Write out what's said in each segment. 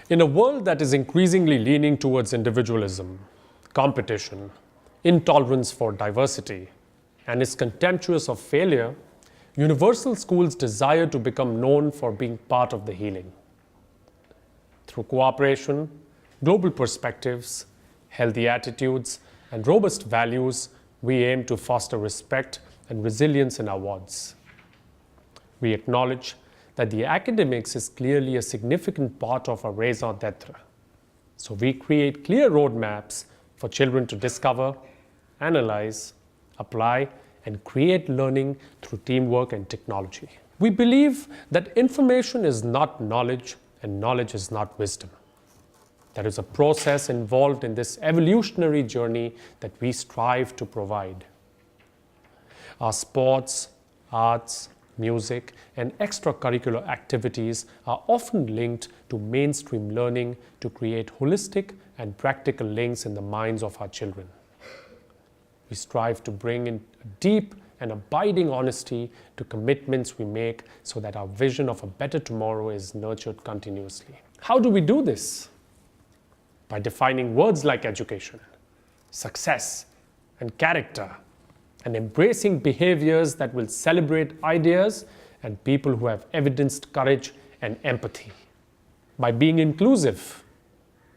In a world that is increasingly leaning towards individualism, competition, intolerance for diversity, and is contemptuous of failure, universal schools desire to become known for being part of the healing. Through cooperation, global perspectives, healthy attitudes, and robust values, we aim to foster respect and resilience in our wards. We acknowledge that the academics is clearly a significant part of our raison d'etre. So we create clear roadmaps for children to discover, analyze, apply, and create learning through teamwork and technology. We believe that information is not knowledge and knowledge is not wisdom. There is a process involved in this evolutionary journey that we strive to provide. Our sports, arts, music, and extracurricular activities are often linked to mainstream learning to create holistic and practical links in the minds of our children. We strive to bring in a deep and abiding honesty to commitments we make so that our vision of a better tomorrow is nurtured continuously. How do we do this? By defining words like education, success, and character, and embracing behaviors that will celebrate ideas and people who have evidenced courage and empathy. By being inclusive,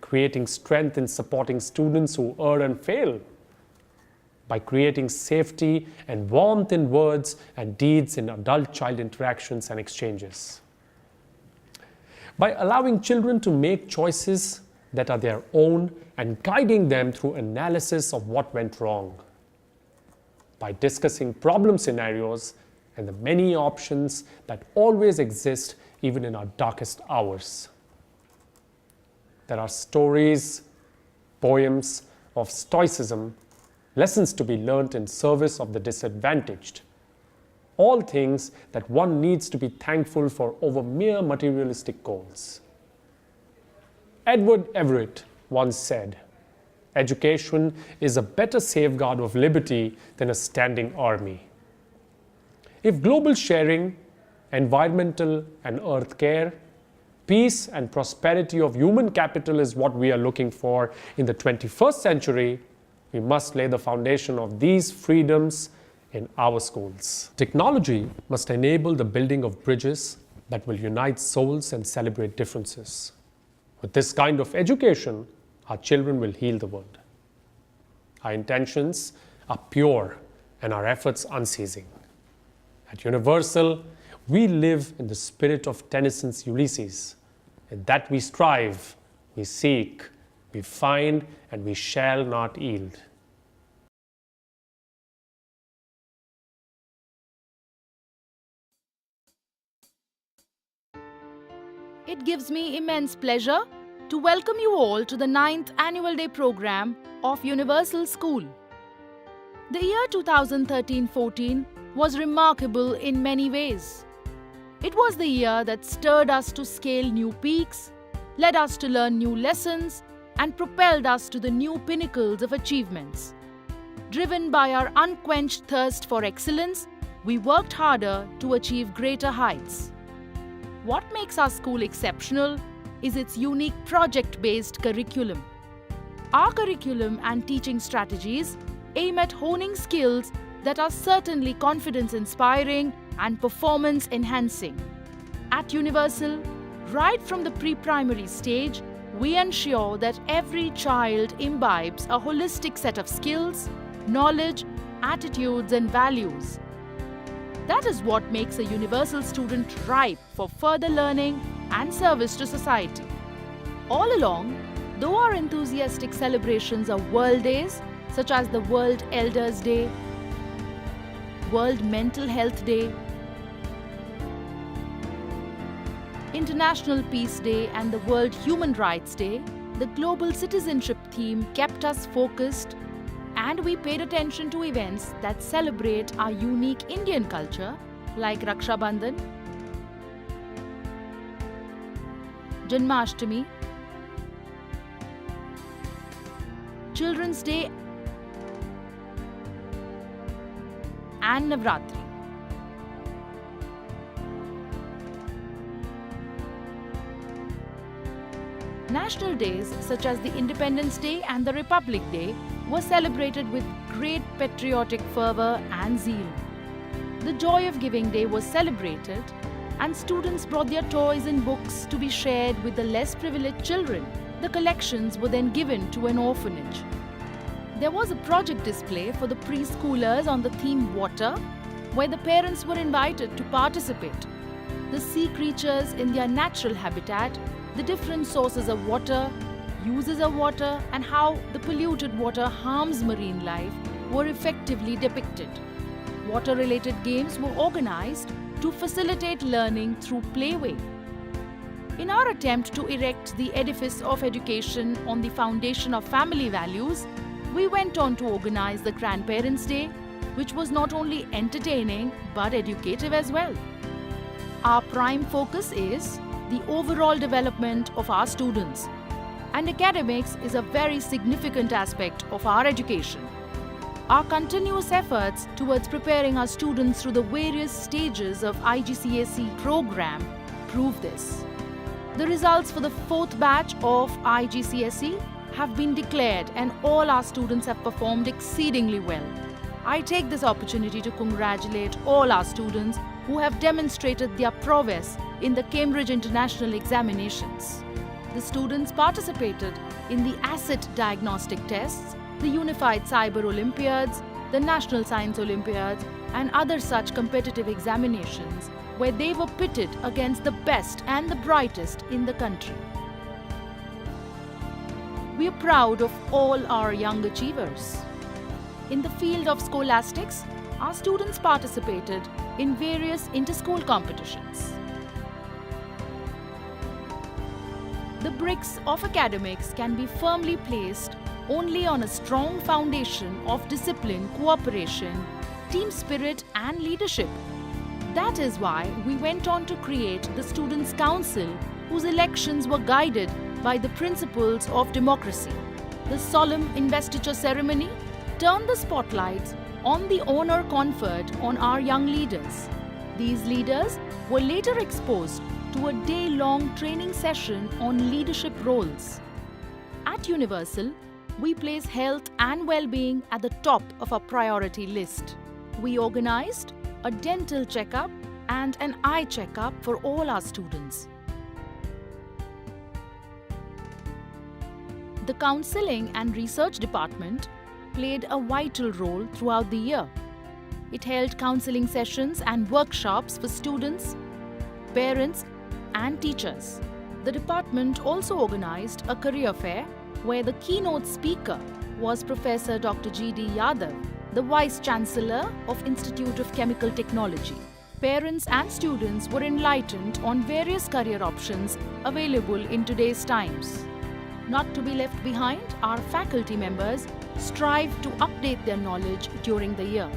creating strength in supporting students who err and fail. By creating safety and warmth in words and deeds in adult-child interactions and exchanges. By allowing children to make choices that are their own and guiding them through analysis of what went wrong. By discussing problem scenarios and the many options that always exist even in our darkest hours. There are stories, poems of stoicism, lessons to be learnt in service of the disadvantaged. All things that one needs to be thankful for over mere materialistic goals. Edward Everett once said, "Education is a better safeguard of liberty than a standing army." If global sharing, environmental and earth care, peace and prosperity of human capital is what we are looking for in the 21st century, we must lay the foundation of these freedoms in our schools. Technology must enable the building of bridges that will unite souls and celebrate differences. With this kind of education, our children will heal the world. Our intentions are pure and our efforts unceasing. At Universal, we live in the spirit of Tennyson's Ulysses. In that we strive, we seek, we find, and we shall not yield. It gives me immense pleasure to welcome you all to the 9th Annual Day program of Universal School. The year 2013-14 was remarkable in many ways. It was the year that stirred us to scale new peaks, led us to learn new lessons, and propelled us to the new pinnacles of achievements. Driven by our unquenched thirst for excellence, we worked harder to achieve greater heights. What makes our school exceptional is its unique project-based curriculum. Our curriculum and teaching strategies aim at honing skills that are certainly confidence-inspiring and performance-enhancing. At Universal, right from the pre-primary stage, we ensure that every child imbibes a holistic set of skills, knowledge, attitudes, and values. That is what makes a Universal student ripe for further learning and service to society. All along, though our enthusiastic celebrations of World Days, such as the World Elders Day, World Mental Health Day, International Peace Day, and the World Human Rights Day, the global citizenship theme kept us focused, and we paid attention to events that celebrate our unique Indian culture like Raksha Bandhan, Janmashtami, Children's Day, and Navratri. National days such as the Independence Day and the Republic Day were celebrated with great patriotic fervor and zeal. The Joy of Giving Day was celebrated, and students brought their toys and books to be shared with the less privileged children. The collections were then given to an orphanage. There was a project display for the preschoolers on the theme Water, where the parents were invited to participate. The sea creatures in their natural habitat, the different sources of water, uses of water, and how the polluted water harms marine life were effectively depicted. Water-related games were organized to facilitate learning through playway. In our attempt to erect the edifice of education on the foundation of family values, we went on to organize the Grandparents' Day, which was not only entertaining but educative as well. Our prime focus is the overall development of our students, and academics is a very significant aspect of our education. Our continuous efforts towards preparing our students through the various stages of IGCSE program prove this. The results for the fourth batch of IGCSE have been declared, and all our students have performed exceedingly well. I take this opportunity to congratulate all our students who have demonstrated their prowess in the Cambridge International Examinations. The students participated in the Asset Diagnostic Tests, the Unified Cyber Olympiads, the National Science Olympiads, and other such competitive examinations where they were pitted against the best and the brightest in the country. We are proud of all our young achievers. In the field of scholastics, our students participated in various inter-school competitions. The bricks of academics can be firmly placed only on a strong foundation of discipline, cooperation, team spirit, and leadership. That is why we went on to create the Students' Council, whose elections were guided by the principles of democracy. The solemn investiture ceremony turned the spotlights on the honor conferred on our young leaders. These leaders were later exposed to a day-long training session on leadership roles. At Universal, we place health and well-being at the top of our priority list. We organized a dental checkup and an eye checkup for all our students. The Counseling and Research Department played a vital role throughout the year. It held counseling sessions and workshops for students, parents, and teachers. The department also organized a career fair where the keynote speaker was Professor Dr. G.D. Yadav, the Vice Chancellor of Institute of Chemical Technology. Parents and students were enlightened on various career options available in today's times. Not to be left behind, our faculty members strive to update their knowledge during the year.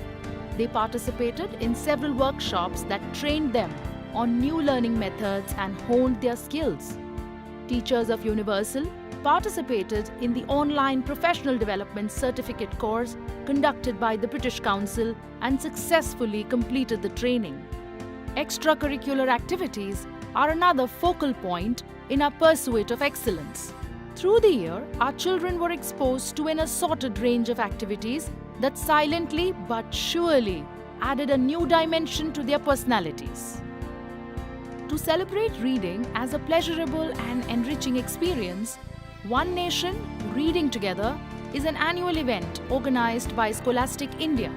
They participated in several workshops that trained them on new learning methods and honed their skills. Teachers of Universal participated in the online professional development certificate course conducted by the British Council and successfully completed the training. Extracurricular activities are another focal point in our pursuit of excellence. Through the year, our children were exposed to an assorted range of activities that silently but surely added a new dimension to their personalities. To celebrate reading as a pleasurable and enriching experience, One Nation, Reading Together is an annual event organized by Scholastic India.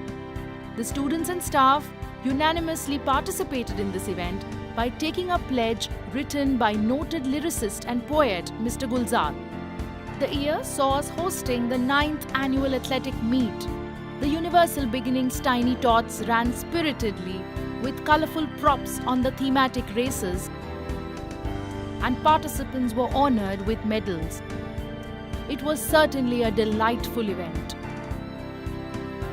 The students and staff unanimously participated in this event by taking a pledge written by noted lyricist and poet Mr. Gulzar. The year saw us hosting the 9th Annual Athletic Meet. The Universal Beginnings Tiny Tots ran spiritedly with colorful props on the thematic races, and participants were honored with medals. It was certainly a delightful event.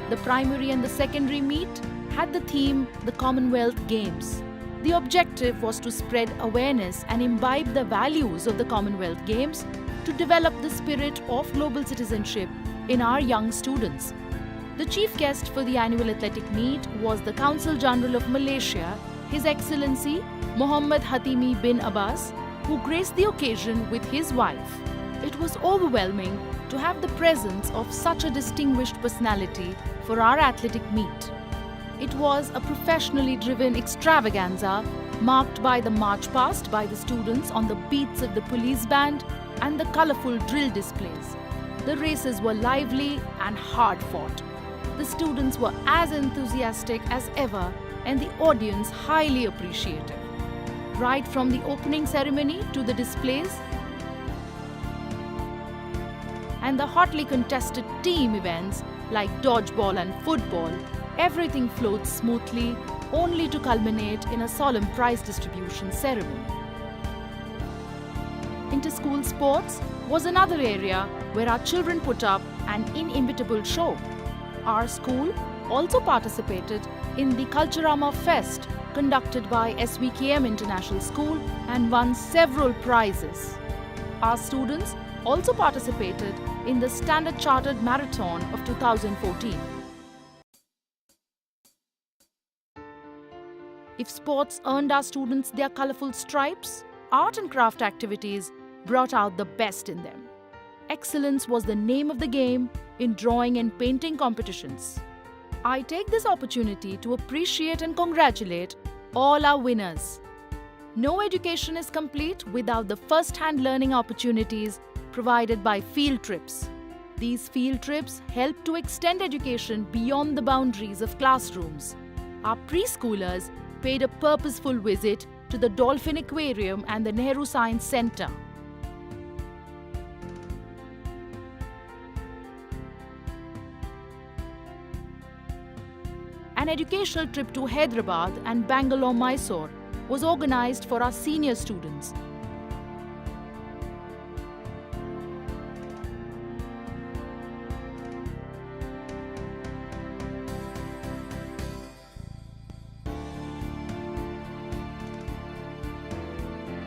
The primary and the secondary meet had the theme The Commonwealth Games. The objective was to spread awareness and imbibe the values of the Commonwealth Games to develop the spirit of global citizenship in our young students. The chief guest for the annual athletic meet was the Consul General of Malaysia, His Excellency Muhammad Hatimi bin Abbas, who graced the occasion with his wife. It was overwhelming to have the presence of such a distinguished personality for our athletic meet. It was a professionally driven extravaganza marked by the march past by the students on the beats of the police band and the colorful drill displays. The races were lively and hard-fought. The students were as enthusiastic as ever and the audience highly appreciative. Right from the opening ceremony to the displays and the hotly contested team events like dodgeball and football, everything flowed smoothly, only to culminate in a solemn prize distribution ceremony. Inter-school sports was another area where our children put up an inimitable show. Our school also participated in the Culturama Fest conducted by SVKM International School and won several prizes. Our students also participated in the Standard Chartered Marathon of 2014. If sports earned our students their colorful stripes, art and craft activities brought out the best in them. Excellence was the name of the game in drawing and painting competitions. I take this opportunity to appreciate and congratulate all our winners. No education is complete without the first-hand learning opportunities provided by field trips. These field trips help to extend education beyond the boundaries of classrooms. Our preschoolers paid a purposeful visit to the Dolphin Aquarium and the Nehru Science Centre. An educational trip to Hyderabad and Bangalore, Mysore was organized for our senior students.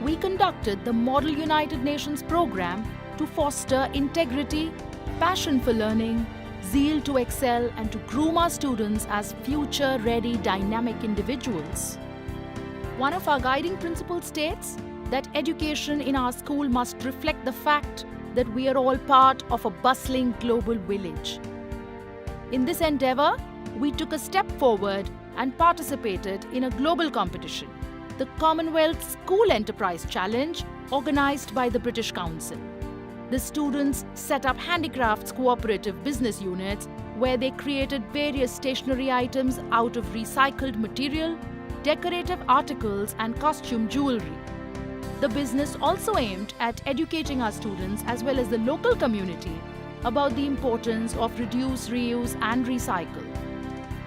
We conducted the Model United Nations program to foster integrity, passion for learning, zeal to excel, and to groom our students as future-ready, dynamic individuals. One of our guiding principles states that education in our school must reflect the fact that we are all part of a bustling global village. In this endeavor, we took a step forward and participated in a global competition, the Commonwealth School Enterprise Challenge, organized by the British Council. The students set up handicrafts cooperative business units where they created various stationery items out of recycled material, decorative articles, and costume jewelry. The business also aimed at educating our students as well as the local community about the importance of reduce, reuse, and recycle.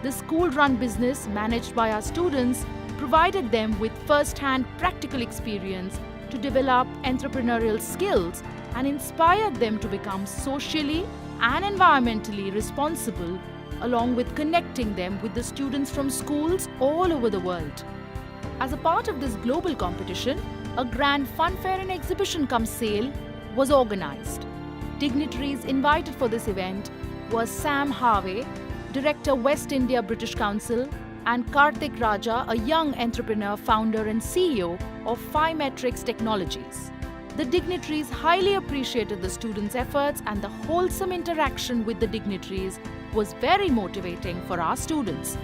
The school-run business managed by our students provided them with first-hand practical experience to develop entrepreneurial skills and inspired them to become socially and environmentally responsible, along with connecting them with the students from schools all over the world. As a part of this global competition, a grand funfair and exhibition cum sale was organized. Dignitaries invited for this event were Sam Harvey, Director West India British Council, and Karthik Raja, a young entrepreneur, founder and CEO of Phymetrics Technologies. The dignitaries highly appreciated the students' efforts, and the wholesome interaction with the dignitaries was very motivating for our students.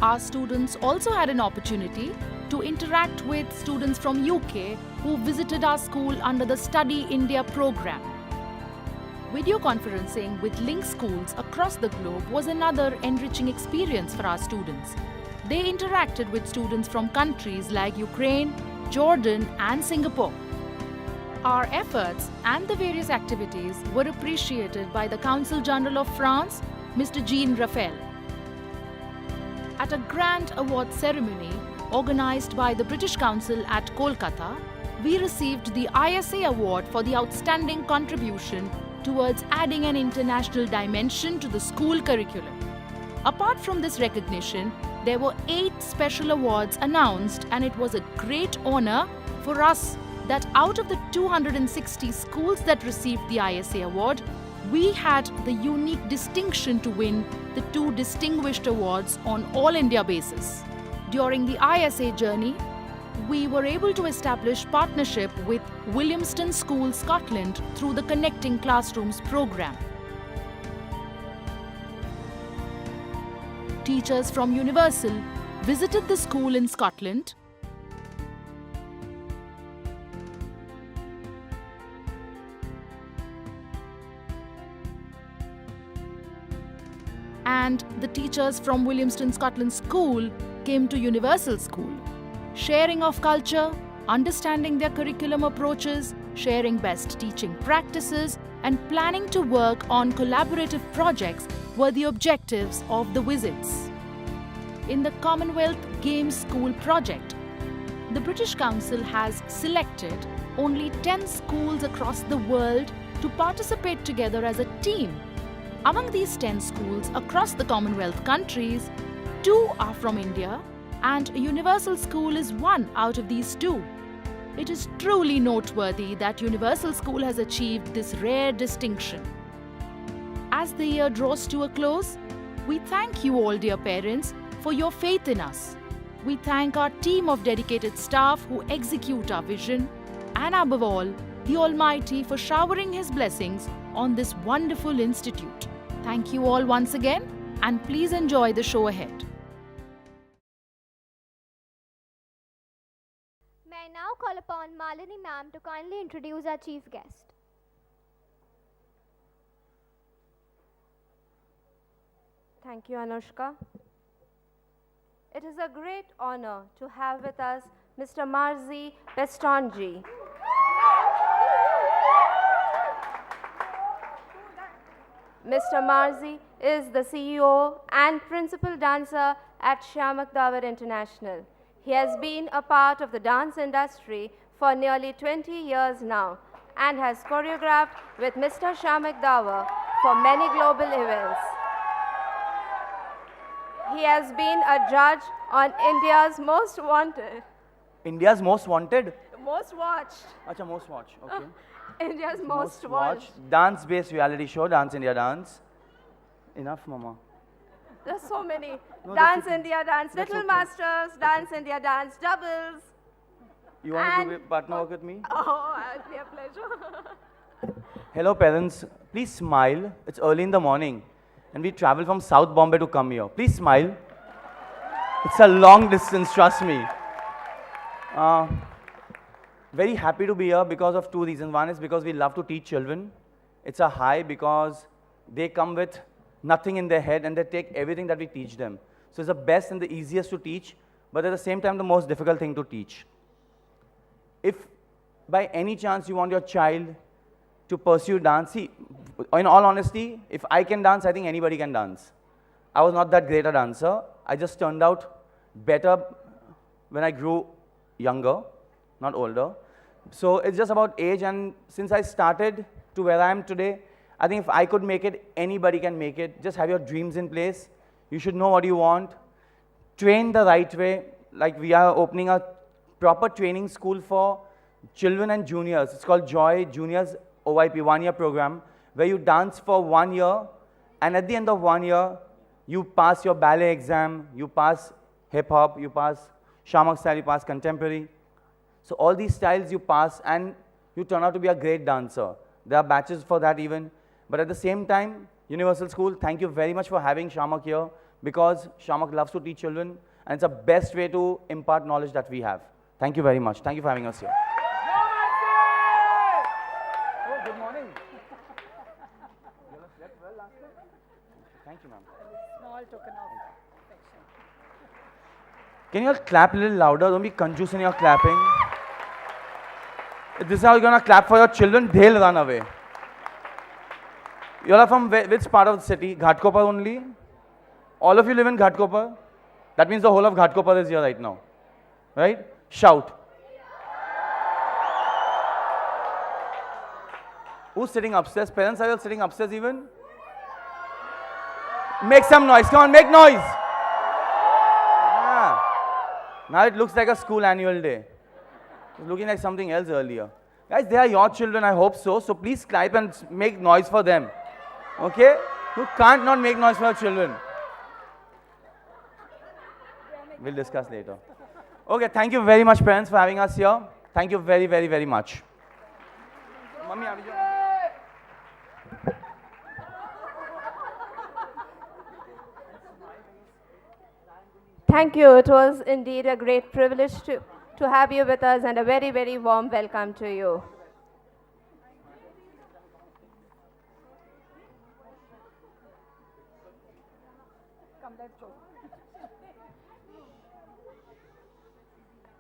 Our students also had an opportunity to interact with students from UK who visited our school under the Study India program. Video conferencing with link schools across the globe was another enriching experience for our students. They interacted with students from countries like Ukraine, Jordan, and Singapore. Our efforts and the various activities were appreciated by the Consul General of France, Mr. Jean Raphael. At a grand award ceremony organized by the British Council at Kolkata, we received the ISA Award for the outstanding contribution towards adding an international dimension to the school curriculum. Apart from this recognition, there were 8 special awards announced, and it was a great honor for us that out of the 260 schools that received the ISA award, we had the unique distinction to win the 2 distinguished awards on all India basis. During the ISA journey, we were able to establish partnership with Williamston School, Scotland through the Connecting Classrooms program. Teachers from Universal visited the school in Scotland and the teachers from Williamston Scotland School came to Universal School. Sharing of culture, understanding their curriculum approaches, sharing best teaching practices, and planning to work on collaborative projects were the objectives of the visits. In the Commonwealth Games School project, the British Council has selected only 10 schools across the world to participate together as a team. Among these 10 schools across the Commonwealth countries, 2 are from India, and a Universal School is one out of these 2. It is truly noteworthy that Universal School has achieved this rare distinction. As the year draws to a close, we thank you all, dear parents, for your faith in us. We thank our team of dedicated staff who execute our vision, and above all, the Almighty for showering His blessings on this wonderful institute. Thank you all once again, and please enjoy the show ahead. May I now call upon Malini ma'am to kindly introduce our chief guest. Thank you, Anushka. It is a great honor to have with us Mr. Marzi Pestonji. Mr. Marzi is the CEO and principal dancer at Shyamak Davar International. He has been a part of the dance industry for nearly 20 years now and has choreographed with Mr. Shyamak Davar for many global events. He has been a judge on India's Most Wanted. India's Most Wanted? Most watched. Acha, Most Watched, okay. India's most watched. Dance-based reality show, Dance India Dance. Enough, Mama. There's so many. No, Dance okay. India Dance, That's Little okay. Masters, Dance India Dance, Doubles. You want And- to partner work with me? Oh, it'll be a pleasure. Hello, parents. Please smile. It's early in the morning, and we travel from South Bombay to come here. Please smile. It's a long distance, trust me. Very happy to be here because of 2 reasons. One is because we love to teach children. It's a high because they come with nothing in their head and they take everything that we teach them. So it's the best and the easiest to teach, but at the same time the most difficult thing to teach. If by any chance you want your child to pursue dance, see, in all honesty, if I can dance, I think anybody can dance. I was not that great a dancer. I just turned out better when I grew younger, not older. So it's just about age, and since I started to where I am today, I think if I could make it, anybody can make it. Just have your dreams in place. You should know what you want. Train the right way. Like we are opening a proper training school for children and juniors. It's called Joy Juniors OYP, 1-year program, where you dance for 1 year, and at the end of 1 year, you pass your ballet exam, you pass hip hop, you pass Shamak style, you pass contemporary. So all these styles you pass and you turn out to be a great dancer. There are batches for that even. But at the same time, Universal School, thank you very much for having Shamak here, because Shamak loves to teach children and it's the best way to impart knowledge that we have. Thank you very much. Thank you for having us here. Oh, good morning. You have slept well last night? Thank you, ma'am. Small token of affection. Can you all clap a little louder? Don't be conjuice in your clapping. If this is how you're going to clap for your children, they'll run away. You all are from which part of the city? Ghatkopar only? All of you live in Ghatkopar? That means the whole of Ghatkopar is here right now. Right? Shout. Who's sitting upstairs? Parents, are you all sitting upstairs even? Make some noise. Come on, make noise. Yeah. Now it looks like a school annual day. It was looking like something else earlier. Guys, they are your children, I hope so. So please clap and make noise for them. Okay? You can't not make noise for your children. We'll discuss later. Okay, thank you very much, parents, for having us here. Thank you very, very, very much. Mummy, are you? Thank you. It was indeed a great privilege to have you with us, and a very, very warm welcome to you.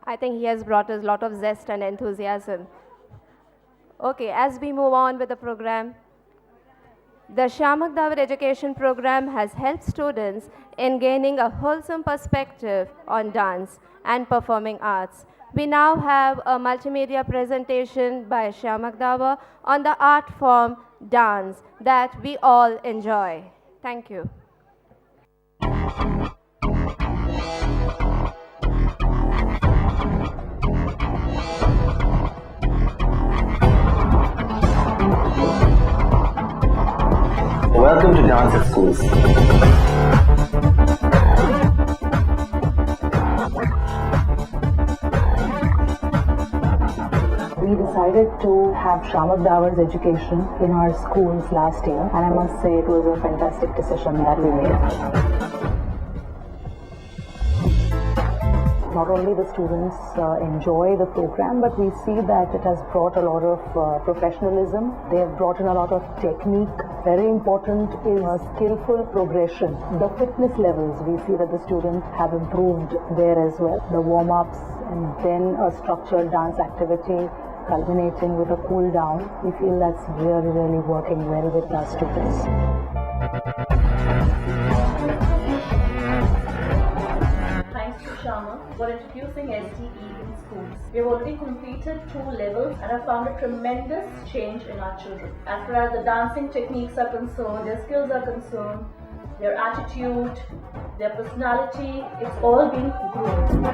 I think he has brought us a lot of zest and enthusiasm. Okay, as we move on with the program, the Shyamak Davar Education Program has helped students in gaining a wholesome perspective on dance and performing arts. We now have a multimedia presentation by Shyamak Davar on the art form dance that we all enjoy. Thank you. Welcome to Dance at Schools. We decided to have Shyamak Davar's education in our schools last year, and I must say it was a fantastic decision that we made. Not only the students enjoy the program, but we see that it has brought a lot of professionalism. They have brought in a lot of technique. Very important is skillful progression. The fitness levels, we see that the students have improved there as well. The warm-ups and then a structured dance activity culminating with a cool down. We feel that's really, really working well with our students. For introducing SDE in schools. We have already completed 2 levels and have found a tremendous change in our children. As far as the dancing techniques are concerned, their skills are concerned, their attitude, their personality, it's all been groomed.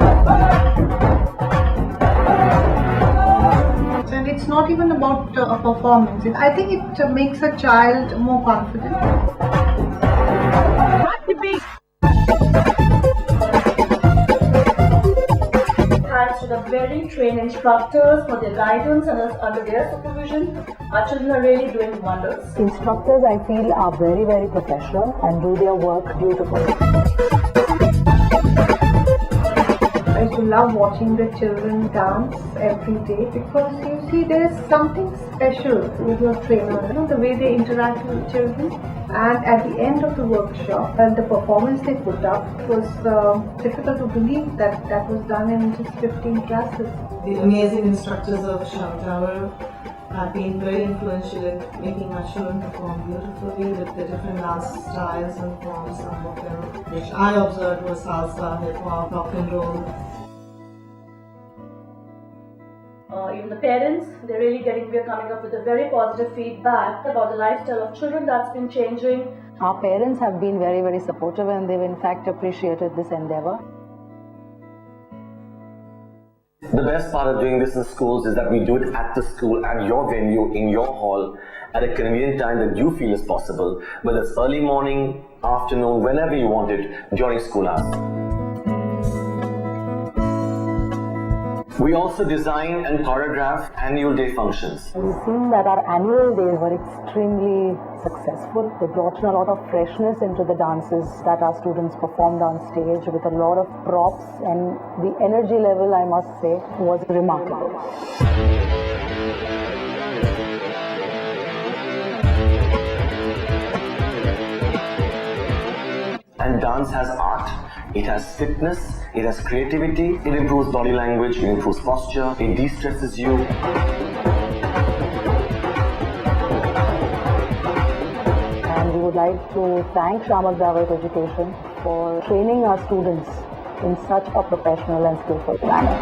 And it's not even about a performance. I think it makes a child more confident. Thanks to the very trained instructors for their guidance and under their supervision, our children are really doing wonders. Instructors, I feel, are very, very professional and do their work beautifully. I used to love watching the children dance every day because you see there's something special with your trainer, the way they interact with children. And at the end of the workshop, and the performance they put up, it was difficult to believe that that was done in just 15 classes. The amazing instructors of Shyamak Davar have been very influential in making our children perform beautifully with the different dance styles and forms, some of them which I observed was salsa, hip hop, rock and roll. Even the parents, we are coming up with a very positive feedback about the lifestyle of children that's been changing. Our parents have been very, very supportive, and they've in fact appreciated this endeavor. The best part of doing this in schools is that we do it at the school, at your venue, in your hall, at a convenient time that you feel is possible, whether it's early morning, afternoon, whenever you want it, during school hours. We also design and choreograph annual day functions. We've seen that our annual days were extremely successful. They brought in a lot of freshness into the dances that our students performed on stage with a lot of props, and the energy level, I must say, was remarkable. And dance has art. It has fitness, it has creativity, it improves body language, it improves posture, it de-stresses you. And we would like to thank Shyamak Davar's Education for training our students in such a professional and skillful manner.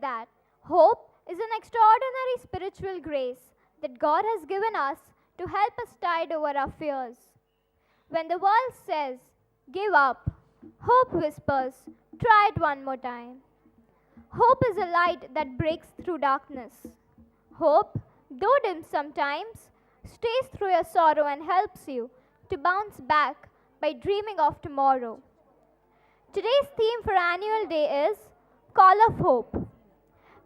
That hope is an extraordinary spiritual grace that God has given us to help us tide over our fears. When the world says, give up, hope whispers, try it one more time. Hope is a light that breaks through darkness. Hope, though dim sometimes, stays through your sorrow and helps you to bounce back by dreaming of tomorrow. Today's theme for Annual Day is Call of Hope.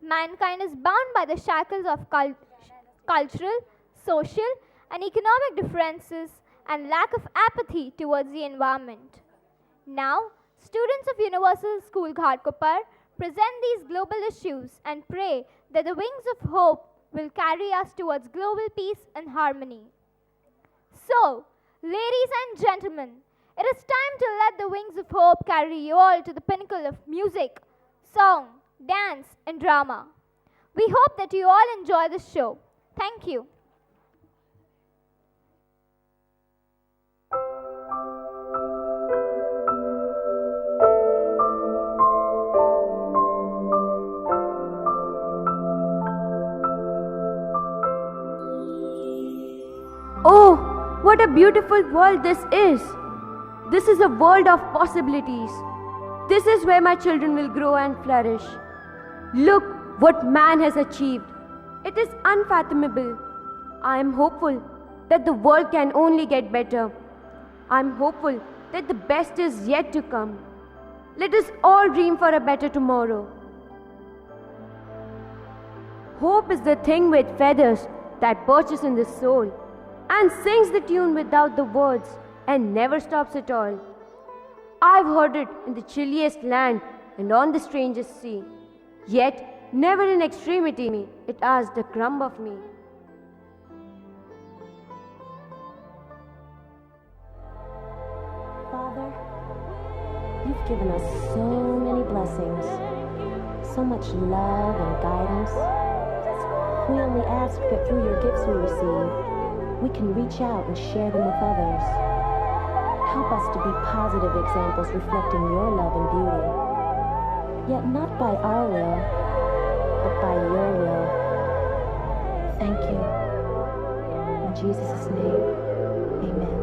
Mankind is bound by the shackles of cultural, social, and economic differences and lack of apathy towards the environment. Now, students of Universal School Ghatkopar present these global issues and pray that the wings of hope will carry us towards global peace and harmony. So, ladies and gentlemen, it is time to let the wings of hope carry you all to the pinnacle of music, song, dance, and drama. We hope that you all enjoy the show. Thank you. Oh, what a beautiful world this is! This is a world of possibilities. This is where my children will grow and flourish. Look what man has achieved. It is unfathomable. I am hopeful that the world can only get better. I am hopeful that the best is yet to come. Let us all dream for a better tomorrow. Hope is the thing with feathers that perches in the soul and sings the tune without the words and never stops at all. I've heard it in the chilliest land and on the strangest sea, yet never in extremity it asked a crumb of me. Father, you've given us so many blessings, so much love and guidance. We only ask that through your gifts we receive, we can reach out and share them with others. Help us to be positive examples reflecting your love and beauty, yet not by our will, but by your will. Thank you. In Jesus' name, amen.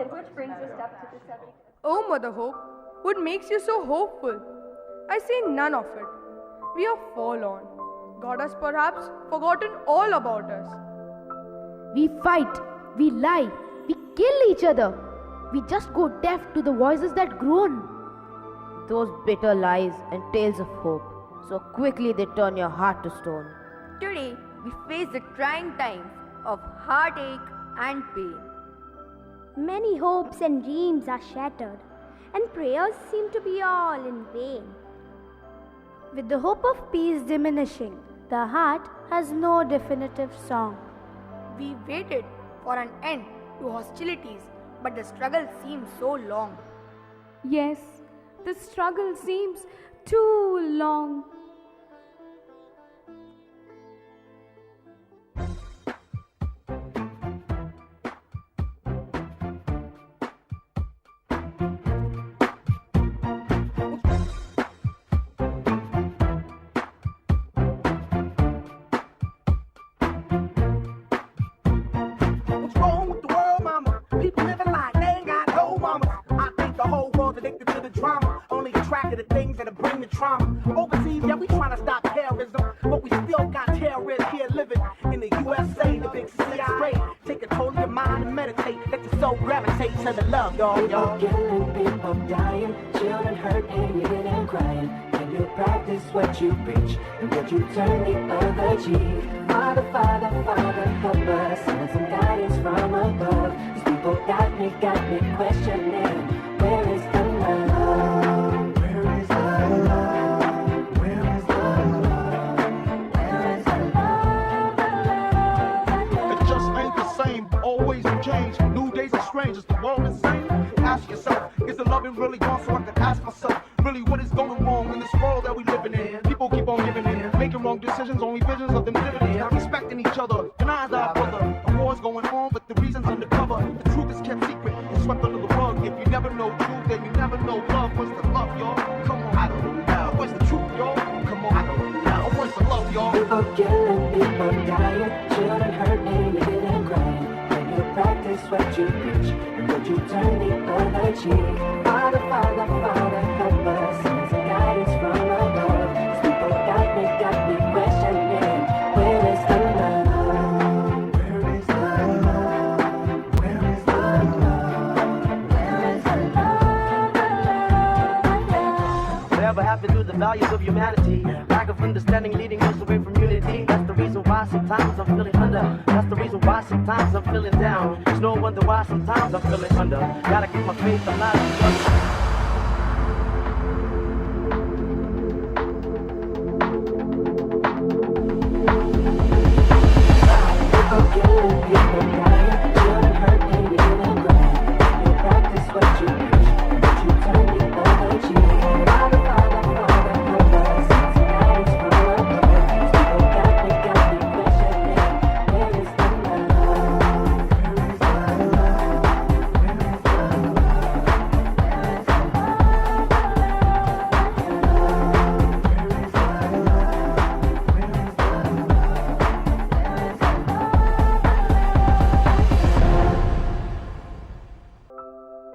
which brings us up to the subject. Oh, Mother Hope, what makes you so hopeful? I see none of it. We are forlorn. God has perhaps forgotten all about us. We fight, we lie, we kill each other. We just go deaf to the voices that groan. Those bitter lies and tales of hope, so quickly they turn your heart to stone. Today, we face the trying times of heartache and pain. Many hopes and dreams are shattered, and prayers seem to be all in vain. With the hope of peace diminishing, the heart has no definitive song. We waited for an end to hostilities, but the struggle seems so long. Yes, the struggle seems too long. Overseas, yeah, we trying to stop terrorism, but we still got terrorists here living in the USA, the big six straight. Take control of your mind and meditate. Let your soul gravitate to the love, y'all. People killing, people dying, children hurt and weeping and crying. When you practice what you preach, and would you turn the other cheek? Father, Father, Father, help us, send some guidance from above. These people got me questioning, where is the love? Where is the love? Always change, new days are strange. Is the world insane? Ask yourself, is the loving really gone? So I can ask myself, really what is going wrong in this world that we living in? People keep on giving in, making wrong decisions, only visions of them living in. Not respecting each other, denies our brother. A war's going on, but the reason's undercover. The truth is kept secret, it's swept under the rug. If you never know truth, then you never know love. What's the love, y'all? Come on, I don't know. What's the truth, y'all? Come on, I don't know. What's the love, y'all? People killing, people dying, children hurt and weeping and crying. Practice what you preach, and would you turn the other cheek? Father, Father, Father, help us, send some guidance from above. These people got me questioning, where is the love? Where is the love? Where is the love? Where is the love? Whatever happened to the values of humanity? Lack of understanding leading us away from unity. That's the reason why sometimes I'm feeling under. That's the reason why sometimes I'm feeling down. It's no wonder why sometimes I'm feeling under. Gotta keep my faith alive.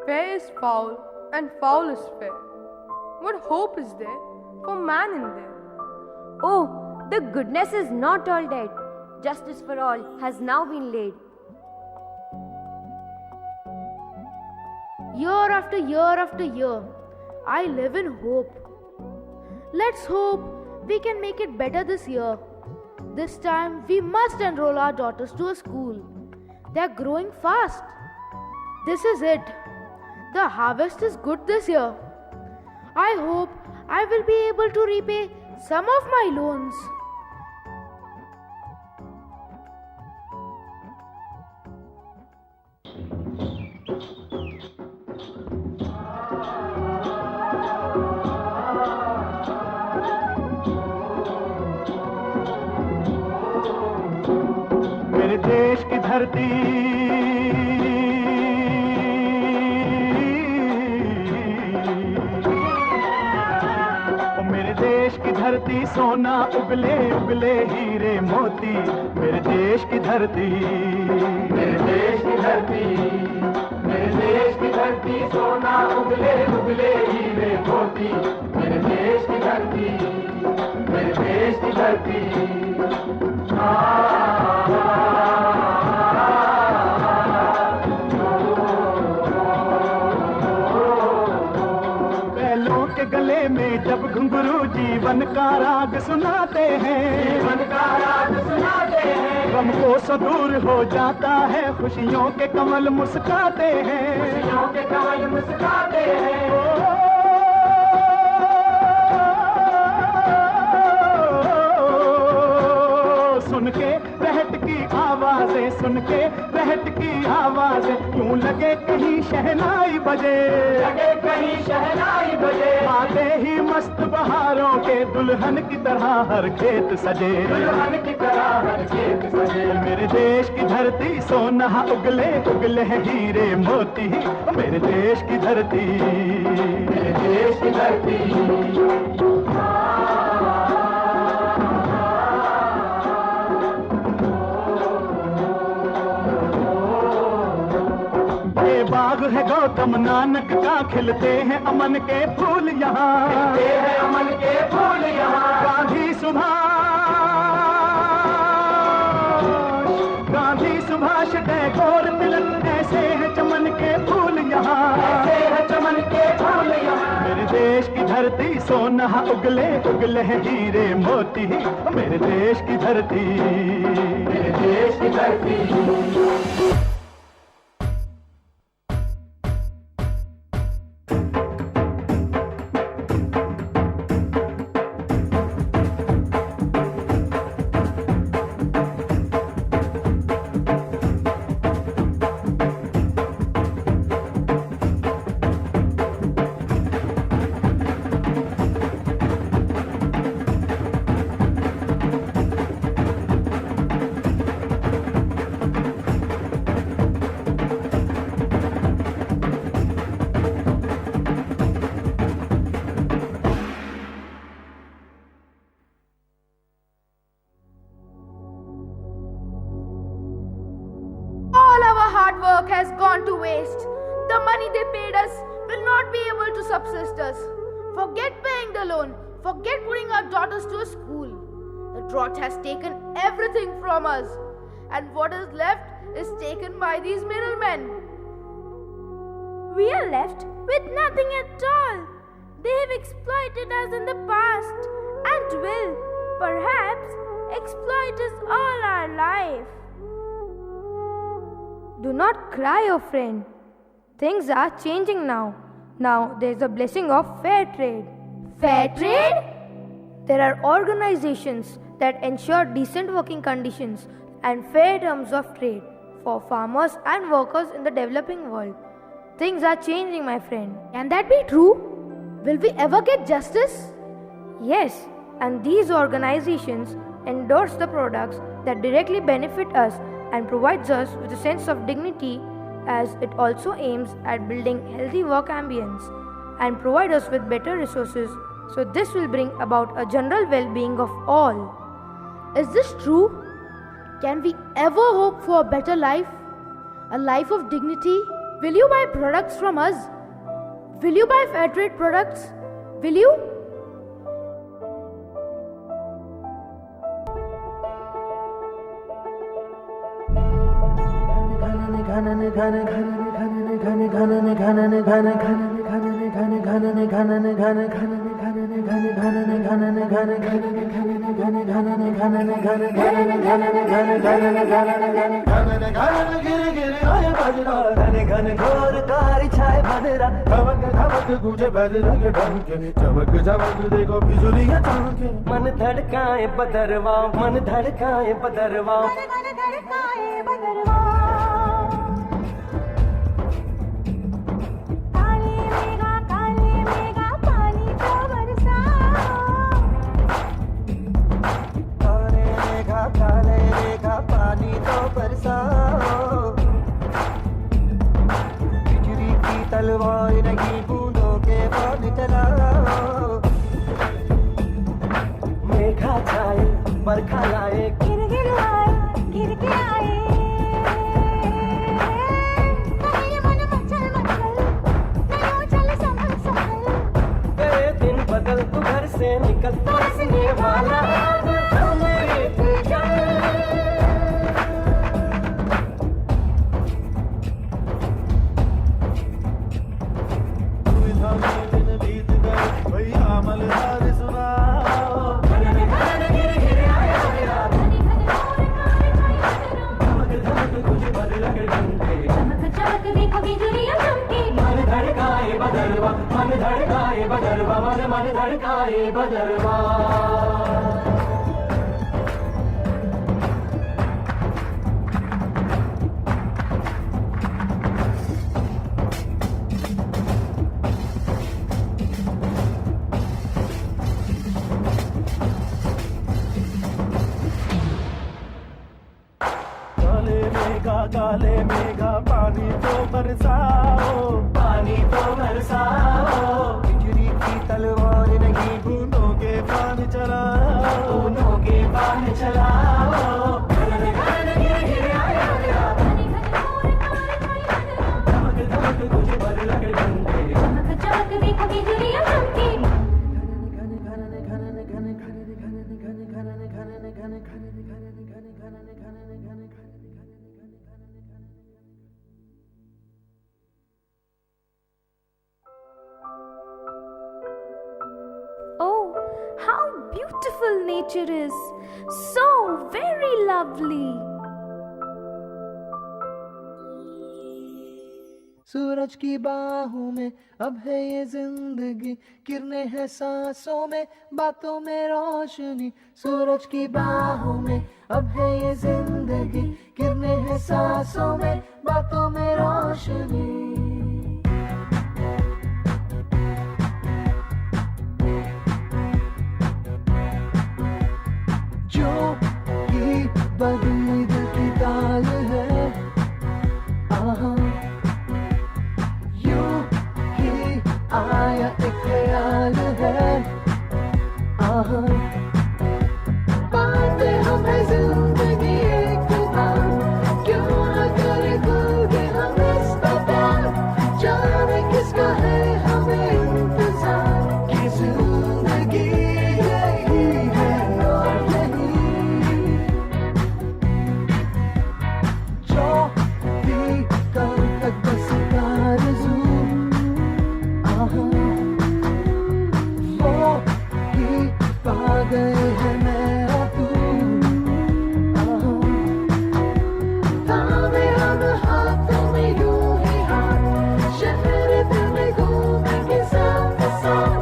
Fair is foul, and foul is fair. What hope is there for man in there? Oh, the goodness is not all dead. Justice for all has now been laid. Year after year after year, I live in hope. Let's hope we can make it better this year. This time, we must enroll our daughters to a school. They're growing fast. This is it. The harvest is good this year. I hope I will be able to repay some of my loans. मेरे देश की धरती देश की धरती सोना उगले उगले हीरे मोती मेरे देश की धरती मेरे देश की धरती मेरे देश की धरती सोना उगले उगले हीरे मोती, मेरे देश की धरती, मेरे देश की धरती। बैलों के गले में जब घुंघरू जीवन का राग सुनाते हैं, जीवन का राग सुनाते हैं, गम को दूर हो जाता है, खुशियों के कमल मुस्काते हैं, खुशियों के कमल मुस्काते हैं। सुन के रहट की आवाजें, सुन के रहट की आवाजें, यूं लगे कहीं शहनाई बजे, लगे कहीं शहनाई बजे। आते ही मस्त बहारों के दुल्हन की तरह हर खेत सजे, दुल्हन की तरह हर खेत सजे। मेरे देश की धरती सोना उगले उगले हीरे मोती, मेरे देश की धरती, मेरे देश की धरती। बाग है गौतम नानक का, खिलते हैं अमन के फूल यहाँ, खिलते हैं अमन के फूल यहाँ। गांधी सुभाष टैगोर तिलक, ऐसे हैं चमन के फूल यहाँ, ऐसे हैं चमन के फूल यहाँ। मेरे देश की धरती सोना उगले उगले हीरे मोती, मेरे देश की धरती, मेरे देश की धरती। Hard work has gone to waste. The money they paid us will not be able to subsist us. Forget paying the loan. Forget putting our daughters to a school. The drought has taken everything from us, and what is left is taken by these middlemen. We are left with nothing at all. They have exploited us in the past and will, perhaps, exploit us all our life. Do not cry, oh friend. Things are changing now. Now there is a blessing of fair trade. Fair trade? There are organizations that ensure decent working conditions and fair terms of trade for farmers and workers in the developing world. Things are changing, my friend. Can that be true? Will we ever get justice? Yes, and these organizations endorse the products that directly benefit us and provides us with a sense of dignity, as it also aims at building healthy work ambience and provide us with better resources, so this will bring about a general well-being of all. Is this true? Can we ever hope for a better life? A life of dignity? Will you buy products from us? Will you buy fair trade products? Will you? मन धड़काए बदरवा, मन धड़काए बदरवा। काले रेखा पानी तो बरसाओ, बिजली की तलवार नहीं बूंदों के बाण चलाओ। मेघा छाए बरखा लाए, गिर गिर आए, गिर के आए। मन मचा से निकल बरसने वाला अब अमृत जल। दुविधा में दिन बीत गए भैया मलदार सुनाओ। घन घन घिर घिर आया मेरा धमक धमक कुछ बदल घंटे चमक चमक देखो बिजुलियां चमके। मन धड़काए बदलवा मन धड़काए बदलवा मन मन धड़काए बदलवा। काले मेघा पानी तो बरसाओ पानी तो बरसाओ। बिजली की तलवार नहीं बूंदों के बाण चलाओ बूंदों के बाण चलाओ। घन घन घिर घिर आया मेरा धमक धमक कुछ बदल घंटे चमक चमक देखो बिजलियां चमके। How beautiful nature is! So very lovely! सूरज की बाहों में अब है ये जिंदगी किरणें हैं सांसों में बातों में रोशनी। सूरज की बाहों में अब है ये जिंदगी किरणें हैं सांसों में बातों में रोशनी। जो ही बदली दिल की ताल है आहा यूं ही आया एक ख्याल है आहा। बातें हमें जिंदगी एक बार क्यों न करे खुल के हम इस बार जाने किसका है हमें इंतजार कि जिंदगी यही है और यही जो भी कल तक बस आरज़ू आहा वो ही पा गए हैं मैं और तू आहा। थामे हम हाथों में यूं ही हाथ शहर दिल में घूमेंगे साथ साथ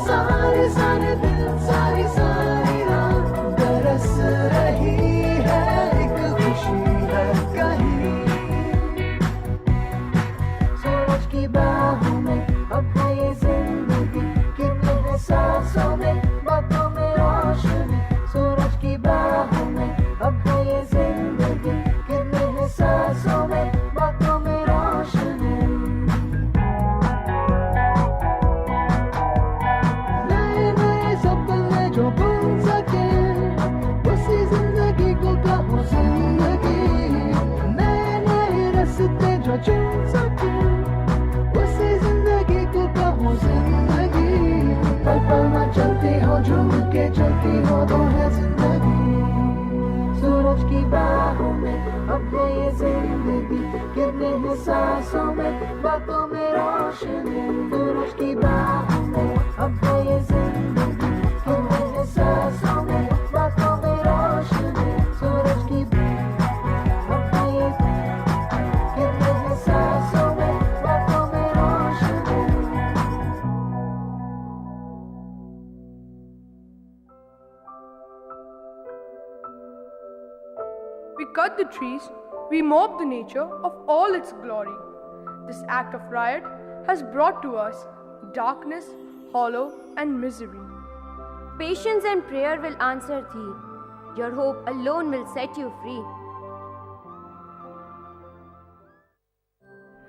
सारे सारे दिन सारी सारी रात बरस रही है एक खुशी है कहीं। सूरज की बाहों में अब है ये जिंदगी किरणें हैं सांसों में बातों में रोशनी। सूरज की बाहों में अब है ये जिंदगी किरणें हैं सांसों में बातों में रोशनी। नए नए सपने जो बुन सके उसी जिंदगी को कहो जिंदगी। नए नए रास्ते जो चुन सके उसी जिंदगी को कहो जिंदगी। पल पल में चलती हो झूम के चलती हो तो है जिंदगी। सूरज की बाहों में अब है ये जिंदगी किरणें हैं सांसों में बातों में रोशनी। सूरज की बाहों में अब है ये जिंदगी किरणें हैं सांसों में बातों में रोशनी। सूरज की अब है ये किरणें हैं सांसों में बातों में रोशनी। We cut the trees, we mob the nature of all its glory. This act of riot has brought to us darkness, hollow, and misery. Patience and prayer will answer thee. Your hope alone will set you free.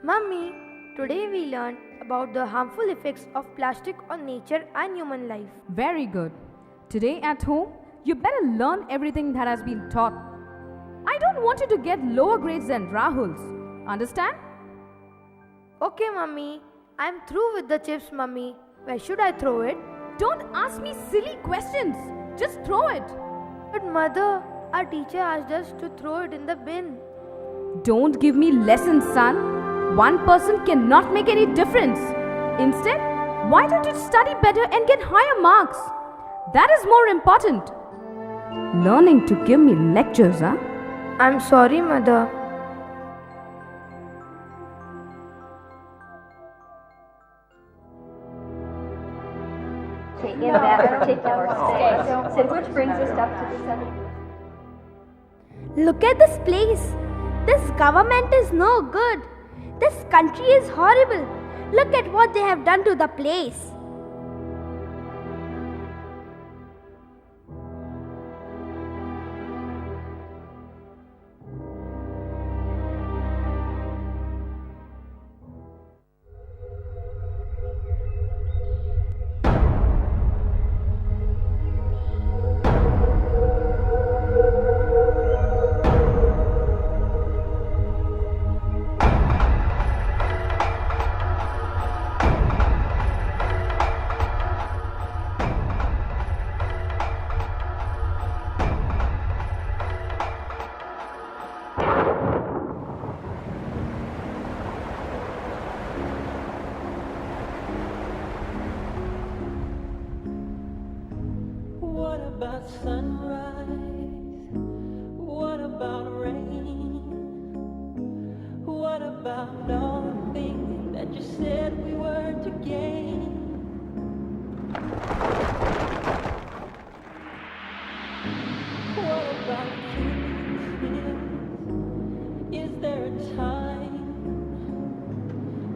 Mummy, today we learned about the harmful effects of plastic on nature and human life. Very good. Today at home, you better learn everything that has been taught. I don't want you to get lower grades than Rahul's. Understand? Okay, Mummy. I'm through with the chips, Mummy. Where should I throw it? Don't ask me silly questions. Just throw it. But mother, our teacher asked us to throw it in the bin. Don't give me lessons, son. One person cannot make any difference. Instead, why don't you study better and get higher marks? That is more important. Learning to give me lectures, huh? I'm sorry, mother. In that particular state. So which brings us up to the center. Look at this place. This government is no good. This country is horrible. Look at what they have done to the place. What about sunrise? What about rain? What about all the things that you said we were to gain? What about feelings? Is there a time?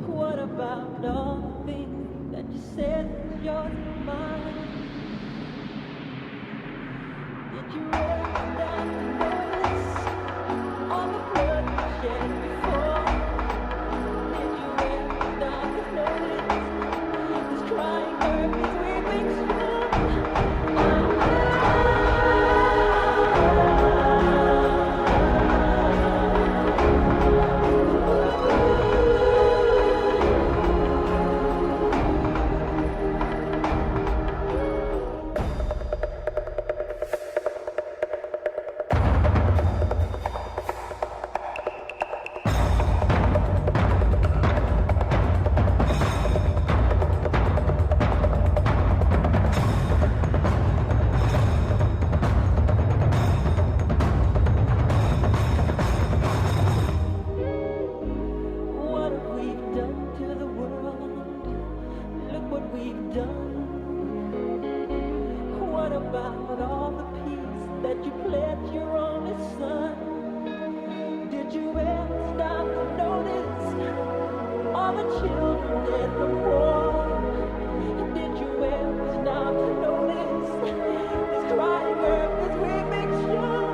What about all the things that you said was yours and mine? Did you ever stop to notice all the blood you shed before? Did you ever stop to notice this crying earth is weeping What have we done to the world? Look what we've done. What about all the peace that you pledged your only son? Did you ever stop to notice all the children dead from war? Did you ever stop to notice this crying earth is weeping sure?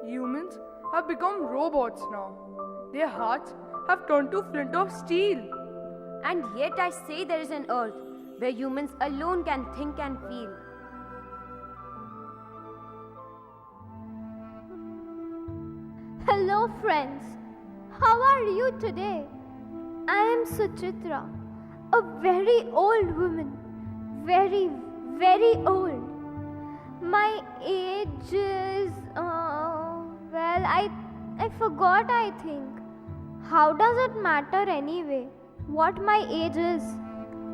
Humans have become robots now. Their hearts have turned to flint of steel. And yet I say there is an earth where humans alone can think and feel. Hello, friends. How are you today? I am Suchitra, a very old woman. Very, very old. My age is, I forgot, I think. How does it matter anyway? What my age is?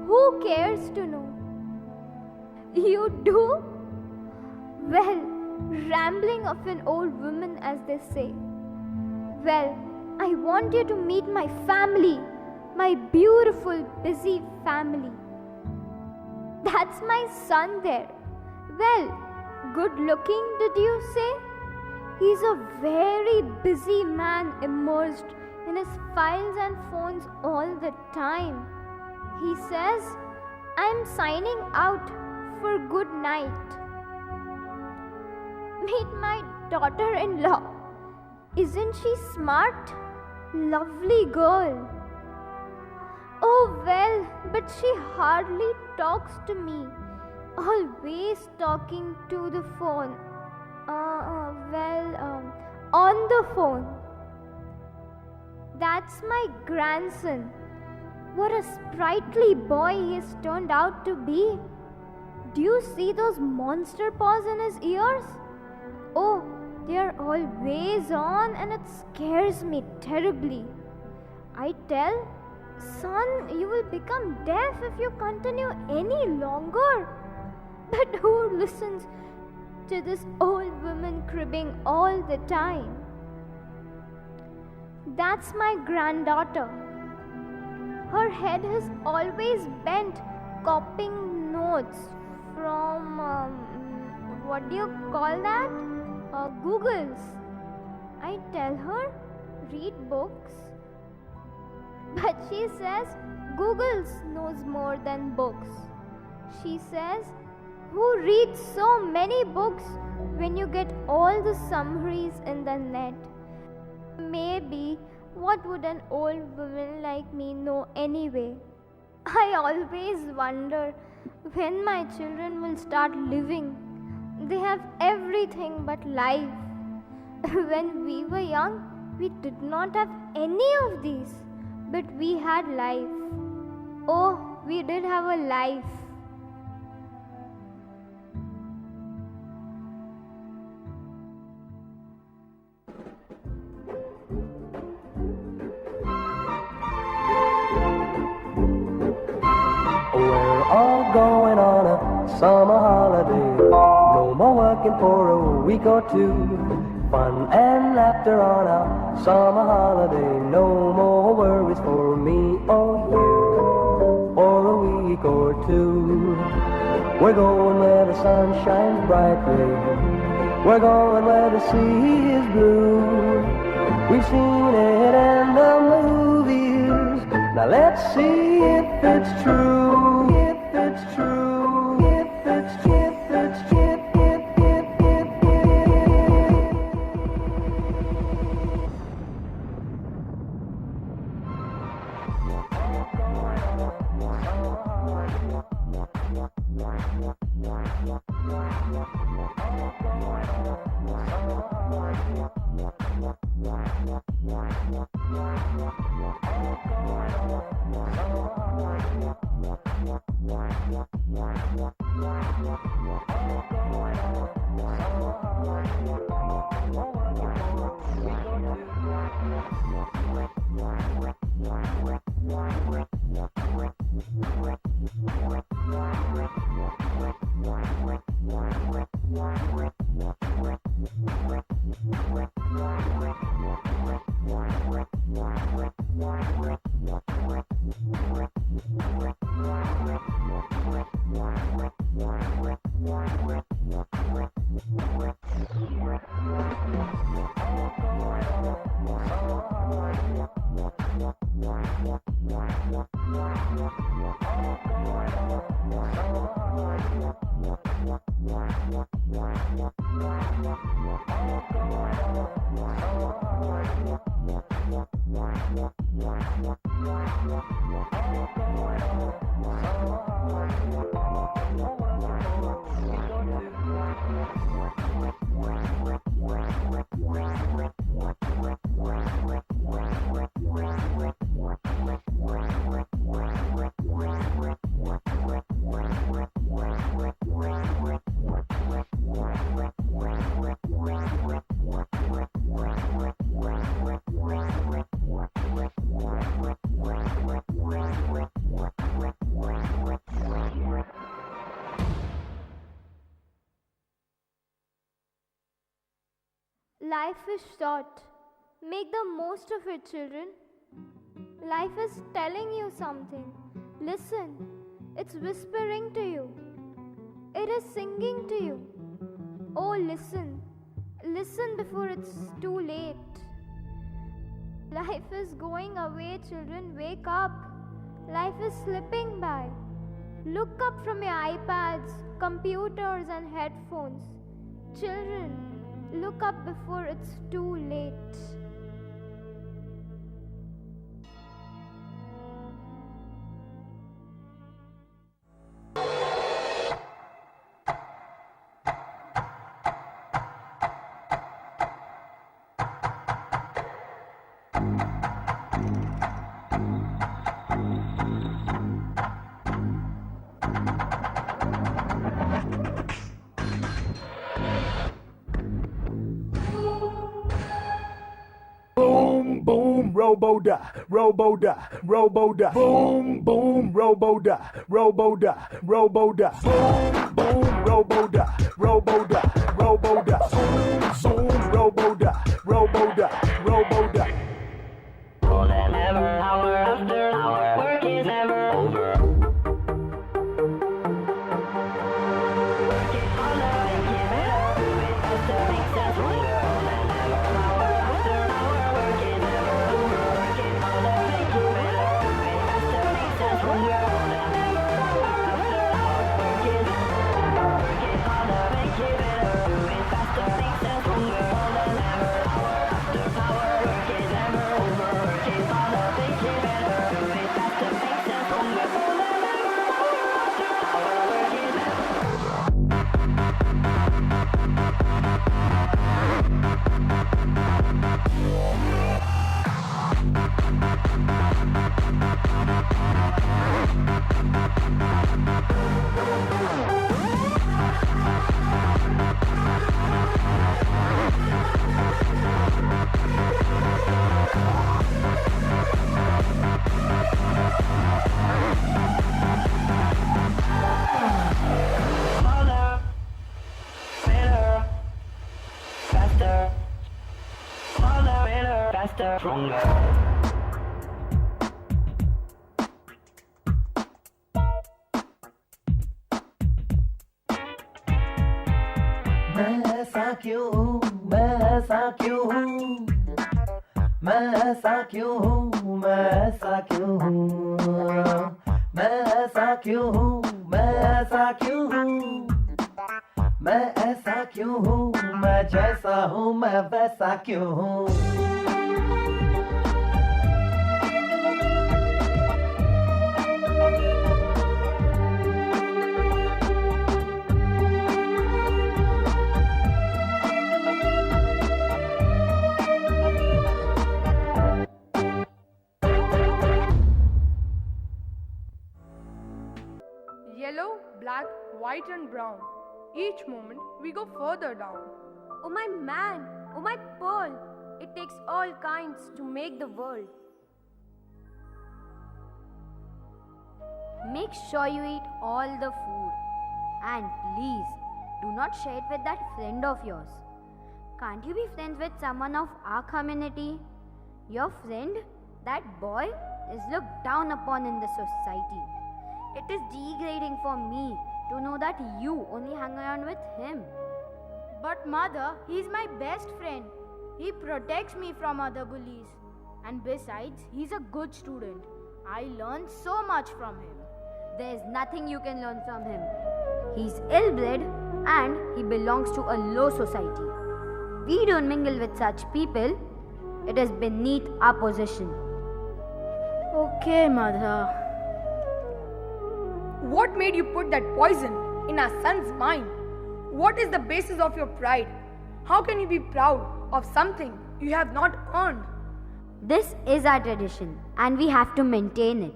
Who cares to know? You do? Well, rambling of an old woman, as they say. Well, I want you to meet my family, my beautiful, busy family. That's my son there. Well, good looking, did you say? He's a very busy man, immersed in his files and phones all the time. He says, I'm signing out for good night. Meet my daughter-in-law. Isn't she smart? Lovely girl. Oh well, but she hardly talks to me. Always talking to the phone. On the phone. That's my grandson. What a sprightly boy he has turned out to be. Do you see those monster paws in his ears? Oh, they are always on and it scares me terribly. I tell, son, you will become deaf if you continue any longer. But who listens to this old woman cribbing all the time? That's my granddaughter. Her head has always bent, copying notes from, what do you call that? Googles. I tell her, read books. But she says, Googles knows more than books. She says, who reads so many books when you get all the summaries in the net? Maybe, what would an old woman like me know anyway? I always wonder when my children will start living. They have everything but life. When we were young, we did not have any of these, but we had life. Oh, we did have a life. We're all going on a summer holiday. No more working for a week or two. Fun and laughter on a summer holiday. No more worries for me or you for a week or two. We're going where the sun shines brightly. We're going where the sea is blue. We've seen it in the movies. Now let's see if it's true. If it's true. If it's true. If it's true. Life is short. Make the most of it, children. Life is telling you something. Listen. It's whispering to you. It is singing to you. Oh, listen. Listen before it's too late. Life is going away, children. Wake up. Life is slipping by. Look up from your iPads computers and headphones. Children, look up before it's too late. Boom, boom, robo-da, robo-da, robo-da. Boom, boom, robo-da, robo-da, robo-da. Boom, boom, robo-da, robo-da, robo-da. Boom, boom, robo-da, robo-da, robo-da. More than ever, hour after hour, work is never over. Working harder, making better, moving faster, makes us stronger. More than ever, hour after hour, work is never over. Working harder, making better, moving faster, makes us stronger. More than ever, hour after hour, work is working harder, making better, moving faster, makes us stronger. More than ever, hour after hour, work is never over. Working harder, making better, moving faster, makes us stronger. More than ever, hour after hour, work is never over. Harder, better, faster. Harder, better, faster, stronger. मैं ऐसा क्यों हूँ, मैं ऐसा क्यों हूँ, मैं ऐसा क्यों हूँ, मैं ऐसा क्यों हूँ, मैं ऐसा क्यों हूँ, मैं ऐसा क्यों हूँ, मैं ऐसा क्यों हूँ, मैं जैसा हूँ मैं वैसा क्यों हूँ. Yellow, black, white, and brown. Each moment we go further down. Oh my man, oh my pearl, it takes all kinds to make the world. Make sure you eat all the food. And please, do not share it with that friend of yours. Can't you be friends with someone of our community? Your friend, that boy, is looked down upon in the society. It is degrading for me to know that you only hang around with him. But mother, he's my best friend. He protects me from other bullies. And besides, he's a good student. I learned so much from him. There's nothing you can learn from him. He's ill-bred and he belongs to a low society. We don't mingle with such people. It is beneath our position. Okay, mother. What made you put that poison in our son's mind? What is the basis of your pride? How can you be proud of something you have not earned? This is our tradition and we have to maintain it.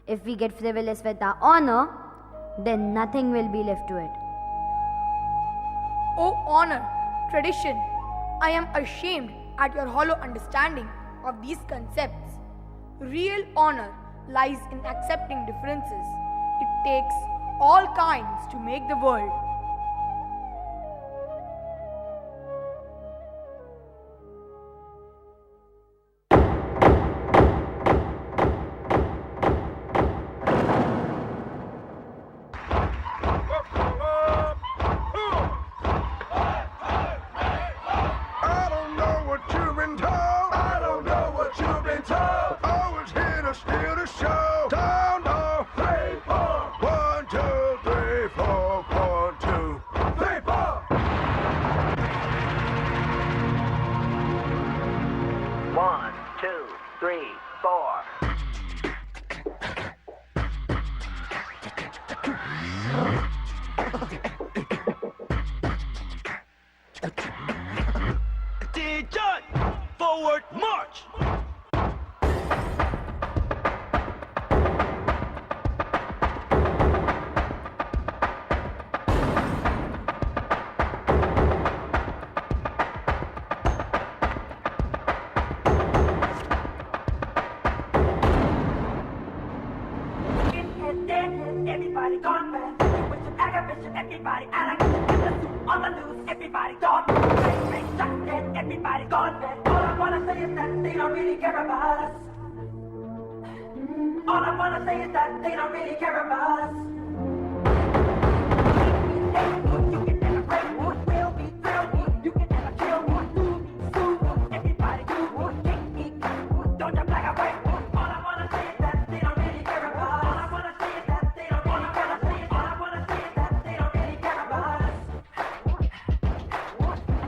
If we get frivolous with our honor, then nothing will be left to it. Oh honor, tradition, I am ashamed at your hollow understanding of these concepts. Real honor lies in accepting differences. It takes all kinds to make the world. I don't know what you've been told. I don't know what you've been told. Always here to steal the show. Down, down, 3, 4. 1, 2, 3, 4, 5. everybody out. I got the suit on the news, everybody gone. Bang, shot dead, everybody gone. All I wanna say is that they don't really care about us. All I wanna say is that they don't really care about us. You can never break me, will be thrilled. You can never kill me. Everybody do, kick me, don't you black away. All I wanna say is that they don't really care about us. All I wanna say is that they don't really care about us. All I wanna say is that they don't really care about us.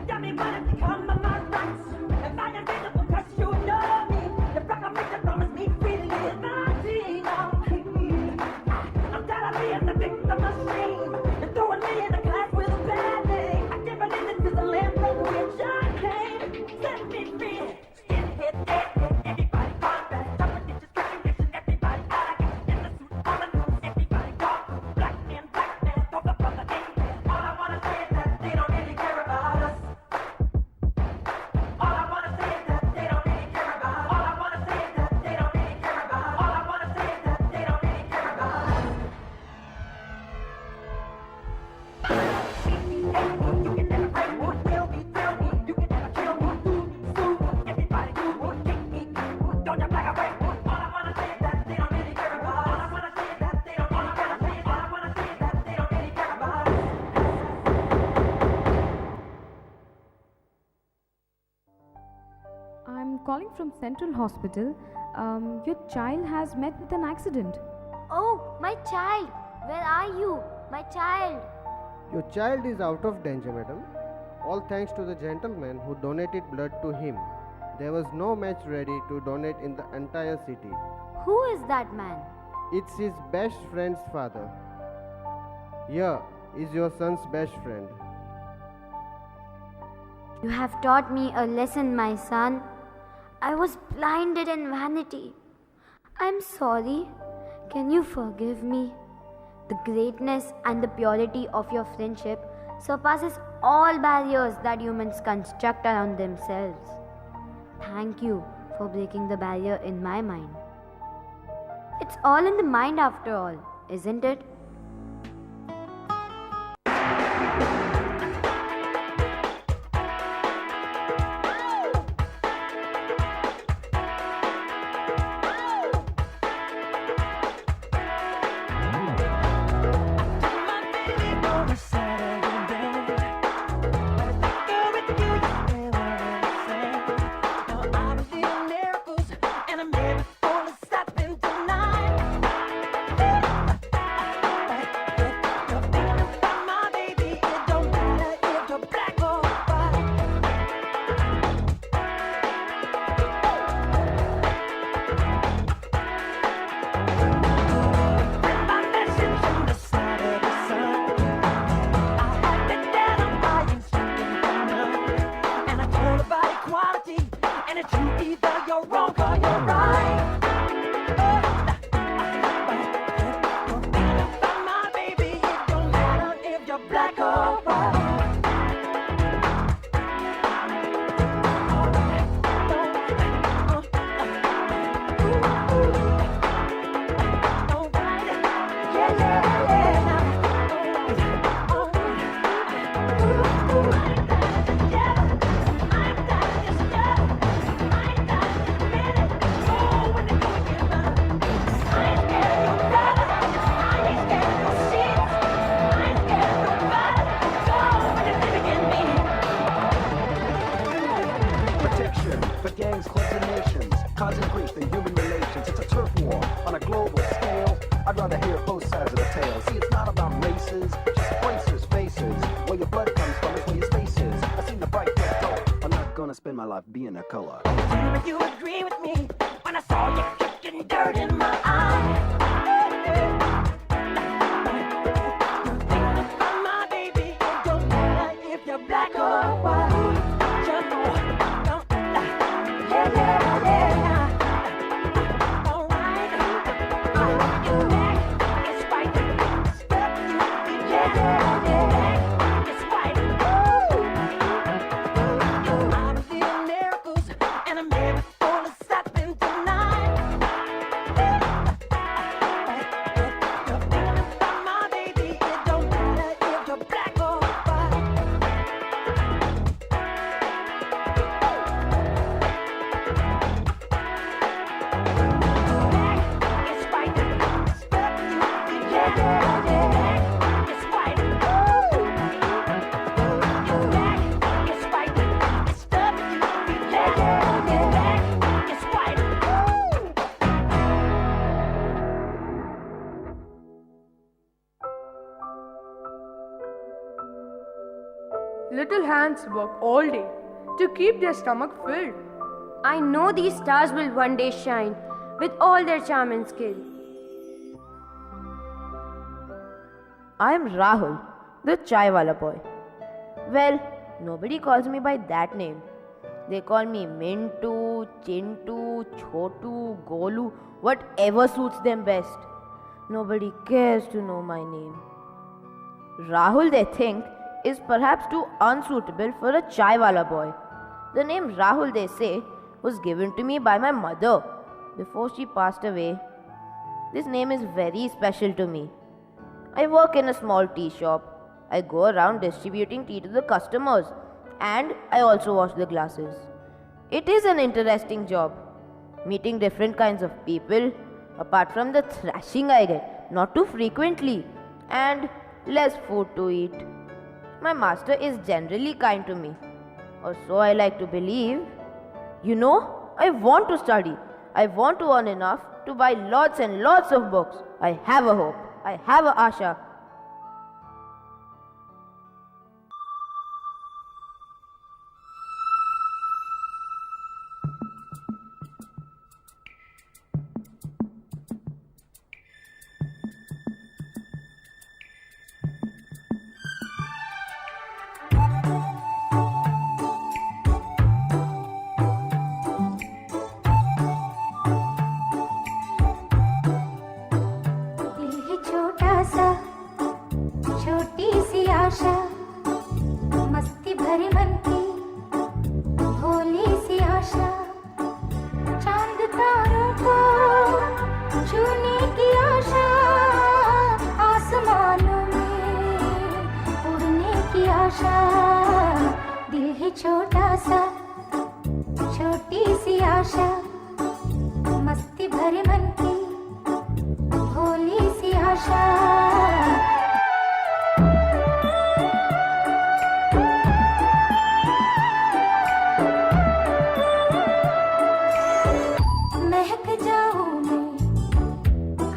Tell me what has become of my rights. If I am visible, cause you know me. The proclamation promised me freedom is nothing. I'm tired of being the victim of shame. You're throwing me in the class with a bad name. I can't believe this is the land from which I came. Set me free. Skinhead, dead, everybody gone back. Stop recognition, everybody out. I got in the suit, on the news, everybody gone. Black men, talk about the Indians. All I wanna say is that they don't really care about us. All I wanna say is that they don't really care about us. All I wanna say is that they don't really care about us. All I wanna say is that they don't really care about us. You can never break me, will be thrilled me. You can never kill me. Everybody do, kick me, don't you black away. All I wanna say is that they don't really care about us. All I wanna say is that they don't really care about us. All I wanna say is that they don't really care about us. I'm calling from Central Hospital. Your child has met with an accident. Oh, my child! Where are you? My child! Your child is out of danger, madam. All thanks to the gentleman who donated blood to him. There was no match ready to donate in the entire city. Who is that man? It's his best friend's father. Here is your son's best friend. You have taught me a lesson, my son. I was blinded in vanity. I'm sorry. Can you forgive me? The greatness and the purity of your friendship surpasses all barriers that humans construct around themselves. Thank you for breaking the barrier in my mind. It's all in the mind after all, isn't it? Spend my life being a color. Would you agree with me when I saw you kicking dirt in my eye? My baby, it don't matter if you're black or white. Just don't, yeah, yeah, yeah. All right, I love your neck, it's right. Step you, yeah, yeah, yeah. It's right. Little hands work all day to keep their stomach filled. I know these stars will one day shine with all their charm and skill. I am Rahul, the chai wala boy. Well, nobody calls me by that name. They call me Mintu, Chintu, Chotu, Golu, whatever suits them best. Nobody cares to know my name. Rahul, they think, is perhaps too unsuitable for a chai wala boy. The name Rahul, they say, was given to me by my mother before she passed away. This name is very special to me. I work in a small tea shop. I go around distributing tea to the customers, and I also wash the glasses. It is an interesting job, meeting different kinds of people, apart from the thrashing I get, not too frequently, and less food to eat. My master is generally kind to me, or so I like to believe. You know, I want to study. I want to earn enough to buy lots and lots of books. I have a hope. I have a asha. दिल है छोटा सा, छोटी सी आशा, मस्ती भरे मन की भोली सी आशा, चांद तारों को छूने की आशा, आसमानों में उड़ने की आशा। दिल है छोटा सा, छोटी सी आशा, मस्ती भरे मन की भोली सी आशा। महक जाऊं मैं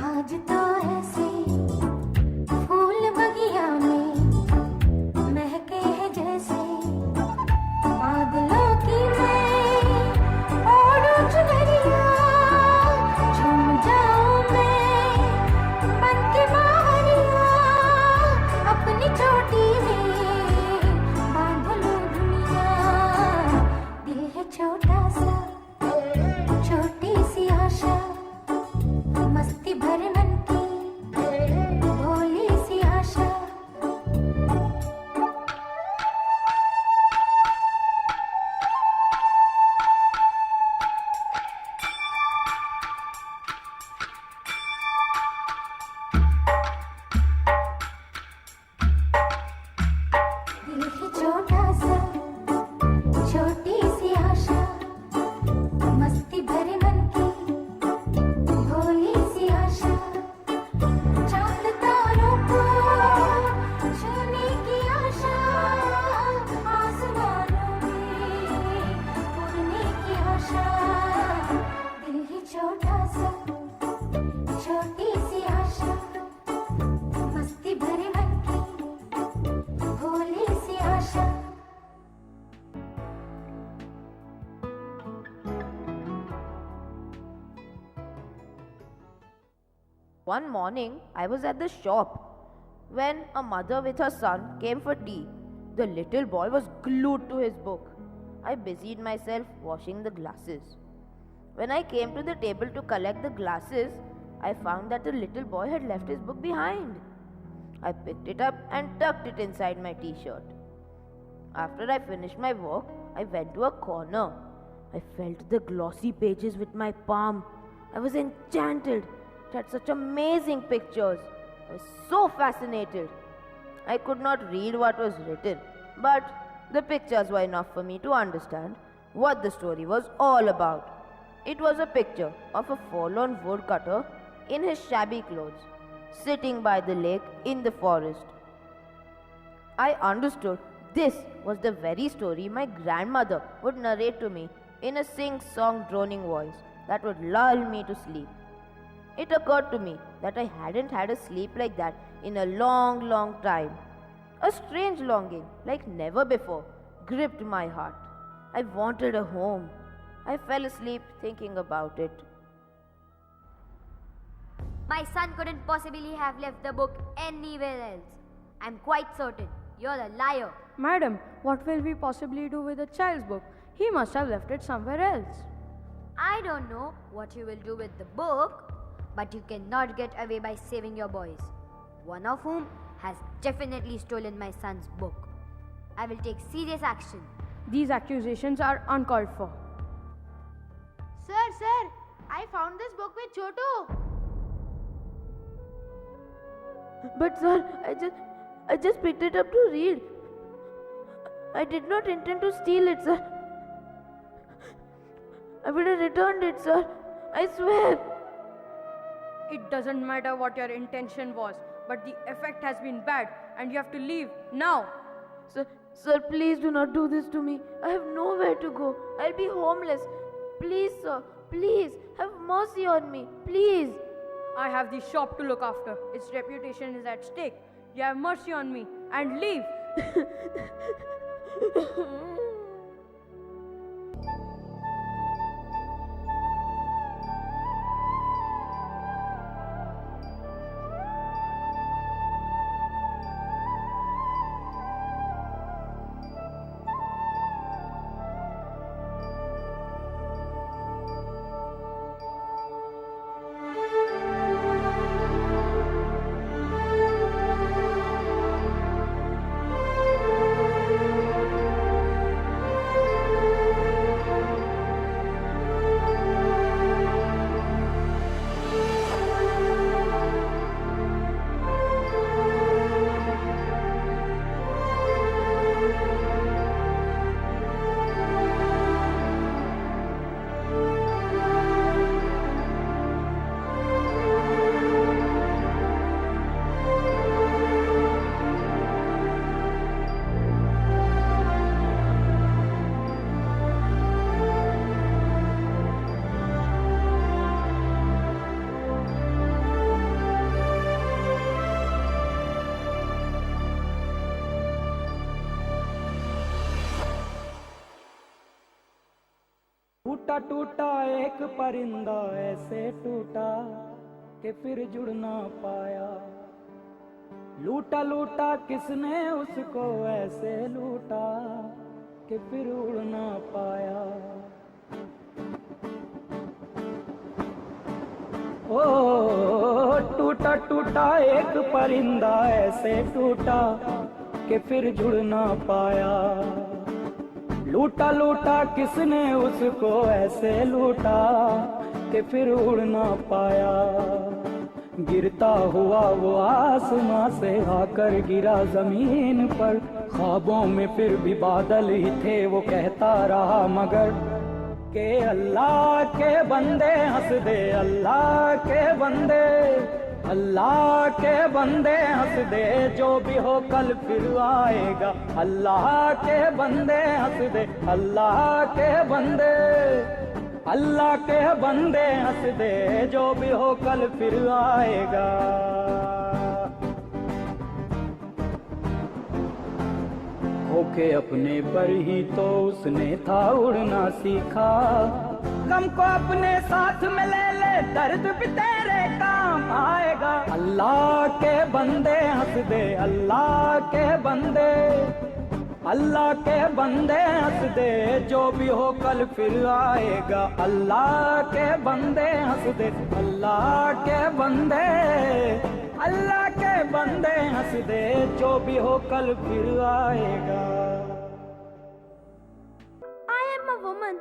आज तो ऐसे, फूल बगिया में महके हैं जैसे, बादलों की मैं ओढ़ूं चुनरिया, झूम जाऊं मैं बन के बावरिया, अपनी चोटी में बांध लूं दुनिया। दिल है छोटा सा, छोटी सी आशा, मस्ती भरे मन की भोली सी आशा। दिल है छोटा सा, छोटी सी आशा, मस्ती भरे मन की भोली सी आशा, चांद तारों को छूने की आशा, आसमानों में उड़ने की आशा। दिल है छोटा सा, छोटी सी आशा, मस्ती भरे मन की भोली सी आशा। One morning, I was at the shop when a mother with her son came for tea. The little boy was glued to his book. I busied myself washing the glasses. When I came to the table to collect the glasses, I found that the little boy had left his book behind. I picked it up and tucked it inside my t-shirt. After I finished my work, I went to a corner. I felt the glossy pages with my palm. I was enchanted. It had such amazing pictures. I was so fascinated. I could not read what was written, but the pictures were enough for me to understand what the story was all about. It was a picture of a forlorn woodcutter in his shabby clothes, sitting by the lake in the forest. I understood this was the very story my grandmother would narrate to me in a sing-song droning voice that would lull me to sleep. It occurred to me that I hadn't had a sleep like that in a long, long time. A strange longing, like never before, gripped my heart. I wanted a home. I fell asleep thinking about it. My son couldn't possibly have left the book anywhere else. I'm quite certain. You're a liar. Madam, what will we possibly do with the child's book? He must have left it somewhere else. I don't know what you will do with the book, but you cannot get away by saving your boys, one of whom has definitely stolen my son's book. I will take serious action. These accusations are uncalled for. Sir, I found this book with Chotu. But sir, I just picked it up to read. I did not intend to steal it, sir. I would have returned it, sir. I swear. It doesn't matter what your intention was, but the effect has been bad and you have to leave now. Sir, please do not do this to me. I have nowhere to go. I'll be homeless. Please, sir, please, have mercy on me. Please. I have the shop to look after. Its reputation is at stake. You have mercy on me and leave. टूटा टूटा एक परिंदा ऐसे टूटा कि फिर जुड़ ना पाया। लूटा लूटा किसने उसको ऐसे लूटा कि फिर उड़ ना पाया। ओ टूटा टूटा एक परिंदा ऐसे टूटा कि फिर जुड़ ना पाया। लूटा लूटा किसने उसको ऐसे लूटा कि फिर उड़ ना पाया। गिरता हुआ वो आसमां से आकर गिरा जमीन पर, ख्वाबों में फिर भी बादल ही थे वो कहता रहा मगर के अल्लाह के बंदे हंस दे, अल्लाह के बंदे, अल्लाह के बंदे हंस दे, जो भी हो कल फिर आएगा। अल्लाह के बंदे हंस दे, अल्लाह के बंदे, अल्लाह के बंदे हंस दे, जो भी हो कल फिर आएगा। होके अपने पर ही तो उसने था उड़ना सीखा। गम को अपने साथ में ले ले, दर्द भी तेरे काम आएगा। अल्लाह के बंदे हंस दे, अल्लाह के बंदे, अल्लाह के बंदे हंस दे, जो भी हो कल फिर आएगा। अल्लाह के बंदे हंस दे, अल्लाह के बंदे, अल्लाह के बंदे हंस दे, जो भी हो कल फिर आएगा। I am a woman.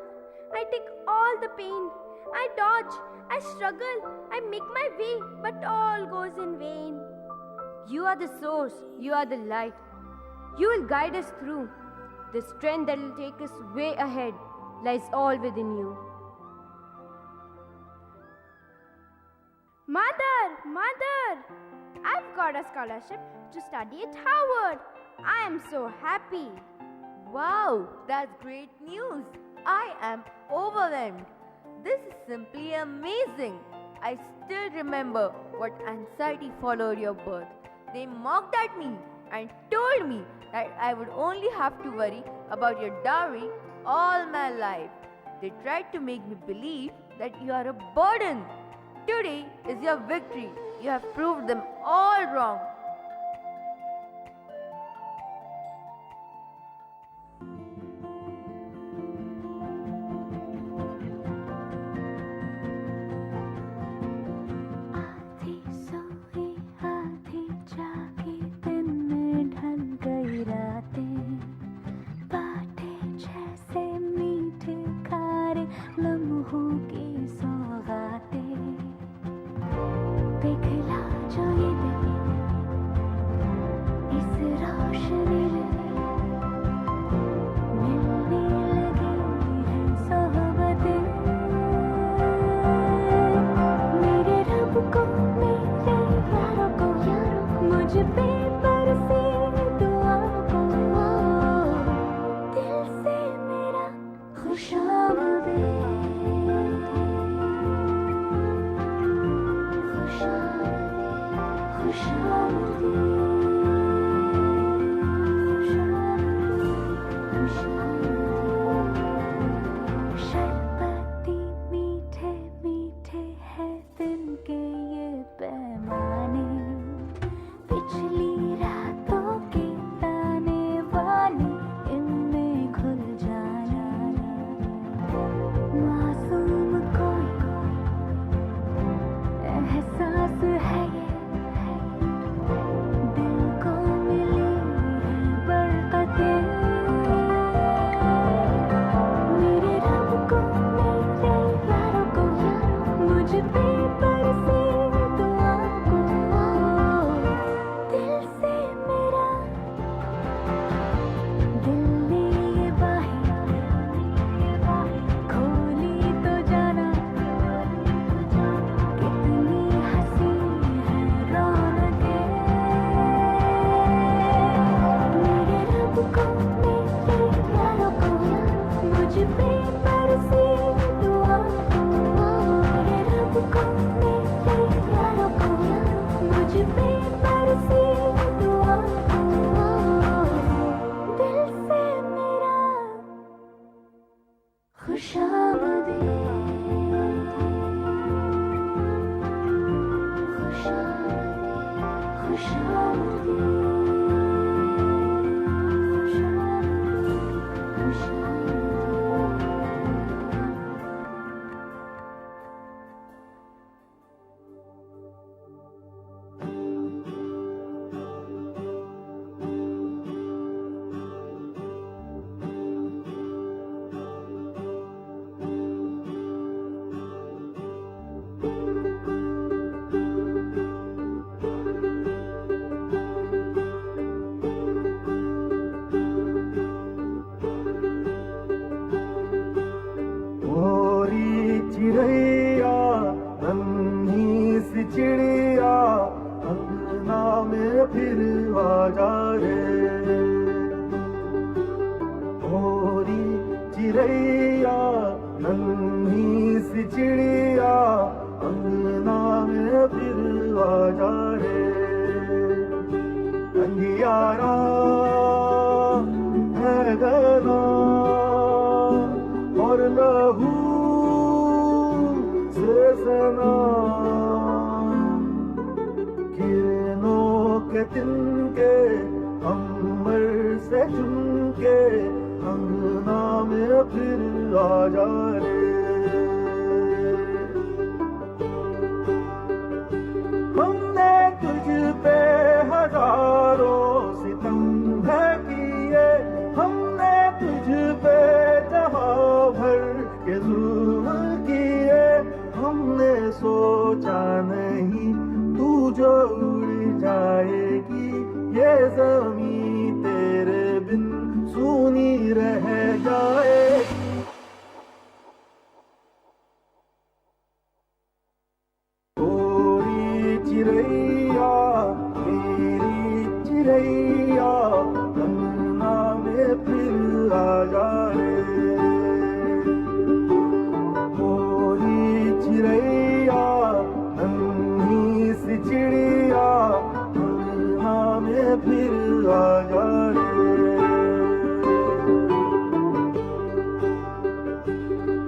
I take all the pain. I dodge, I struggle, I make my way, but all goes in vain. You are the source, you are the light. You will guide us through. The strength that will take us way ahead lies all within you. Mother! I've got a scholarship to study at Harvard. I am so happy. Wow, that's great news. I am overwhelmed. This is simply amazing. I still remember what anxiety followed your birth. They mocked at me and told me that I would only have to worry about your dowry all my life. They tried to make me believe that you are a burden. Today is your victory. You have proved them all wrong.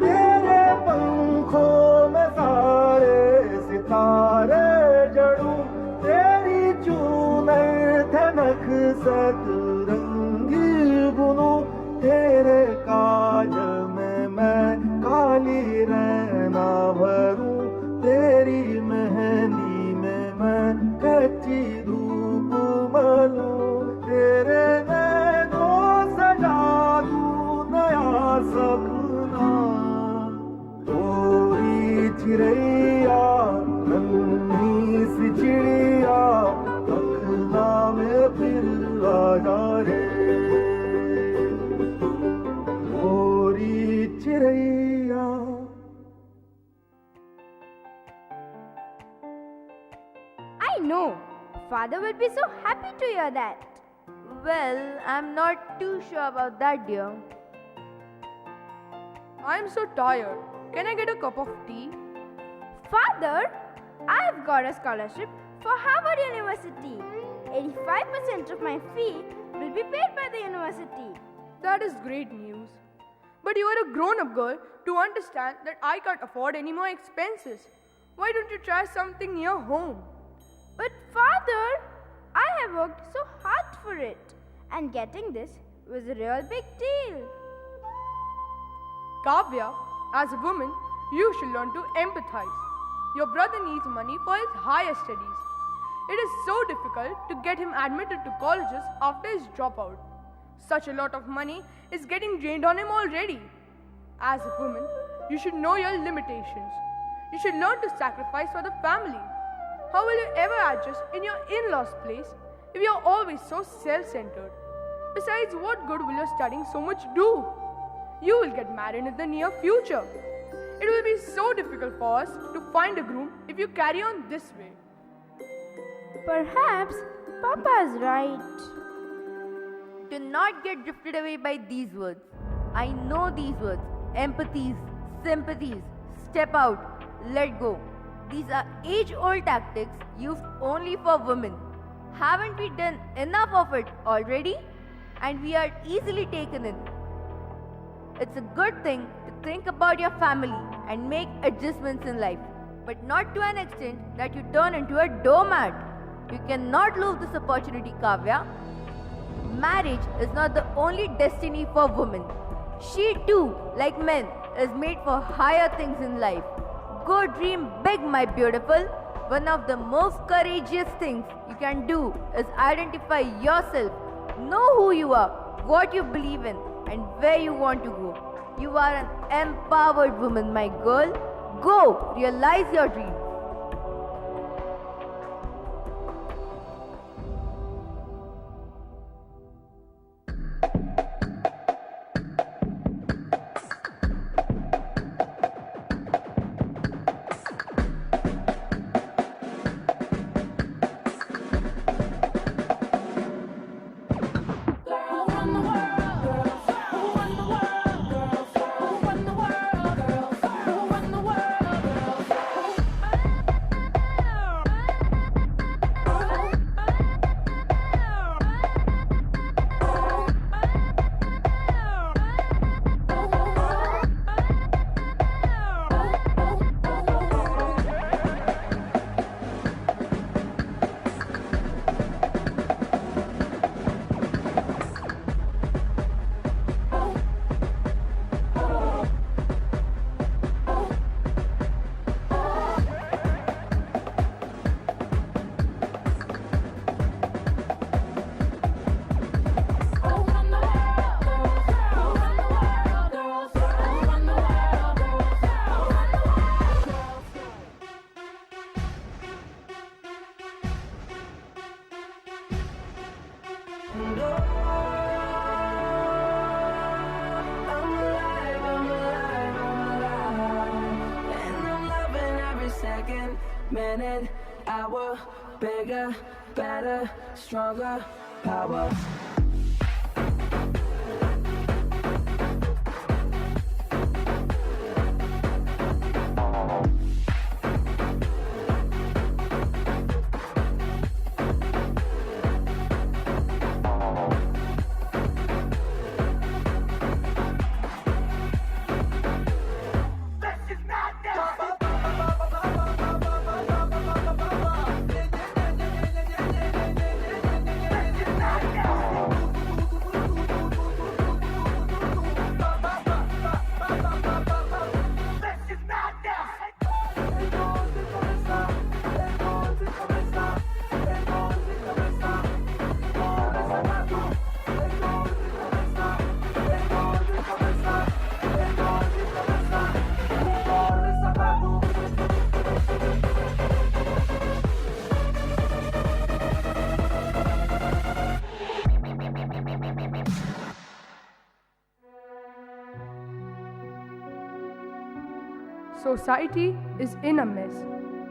तेरे पंखों में सारे सितारे जड़ूं, तेरी चूनर धनक सतरंगी बुनूं, तेरे काजल में मैं काली रहना भरूं, तेरी मेहंदी में मैं कच्ची धूप मलूं, तेरे नैनों सजा दूं नया सपना। गोरी चिड़ैया नन्ही सी चिड़िया, पखना में फिर आ जा रे, गोरी चिड़ैया। I know. Father will be so happy to hear that. Well, I'm not too sure about that, dear. I'm so tired. Can I get a cup of tea? Father, I've got a scholarship for Harvard University. 85% of my fee will be paid by the university. That is great news. But you are a grown-up girl to understand that I can't afford any more expenses. Why don't you try something near home? But father, I have worked so hard for it, and getting this was a real big deal. Kavya, as a woman, you should learn to empathize. Your brother needs money for his higher studies. It is so difficult to get him admitted to colleges after his dropout. Such a lot of money is getting drained on him already. As a woman, you should know your limitations. You should learn to sacrifice for the family. How will you ever adjust in your in-laws' place if you are always so self-centered? Besides, what good will your studying so much do? You will get married in the near future. It will be so difficult for us to find a groom if you carry on this way. Perhaps Papa is right. Do not get drifted away by these words. I know these words. Empathies, sympathies, step out, let go. These are age-old tactics used only for women. Haven't we done enough of it already? And we are easily taken in. It's a good thing to think about your family and make adjustments in life, but not to an extent that you turn into a doormat. You cannot lose this opportunity, Kavya. Marriage is not the only destiny for women. She too, like men, is made for higher things in life. Go dream big, my beautiful. One of the most courageous things you can do is identify yourself. Know who you are, what you believe in, and where you want to go. You are an empowered woman, my girl. Go, realize your dreams. Minute, hour, bigger, better, stronger, power. Society is in a mess.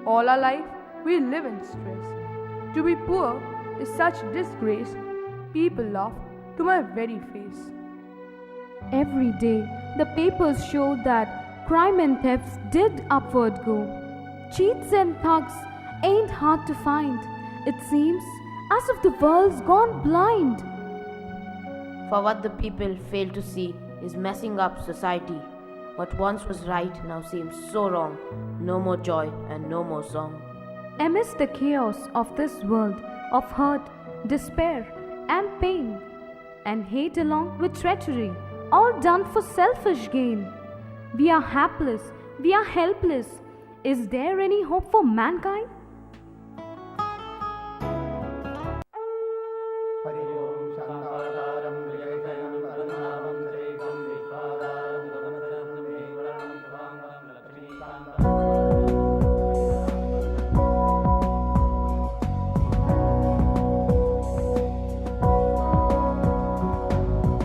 All our life, we live in stress. To be poor is such disgrace. People laugh to my very face. Every day, the papers show that crime and thefts did upward go. Cheats and thugs ain't hard to find. It seems as if the world's gone blind. For what the people fail to see is messing up society. What once was right now seems so wrong. No more joy and no more song. Amidst the chaos of this world of hurt, despair, and pain, and hate along with treachery, all done for selfish gain. We are hapless, we are helpless. Is there any hope for mankind?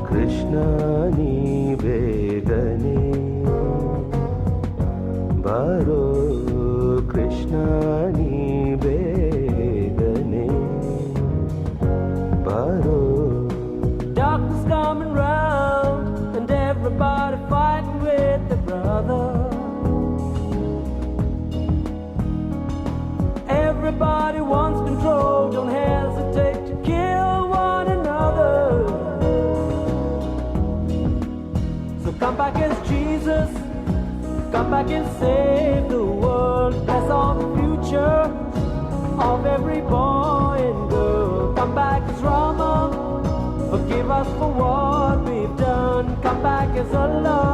ಕೃಷ್ಣನಿ ಬೇಗನೆ ಬಾರೋ ಕೃಷ್ಣನಿ ಬೇಗನೆ ಬಾರೋ Darkness coming round and everybody fighting with their brother. Everybody wants control, don't hesitate to kill one another. So come back as Jesus, come back and save the world. Bless all the future of every boy and girl. Come back as Rama, forgive us for what we've done. Come back as Allah,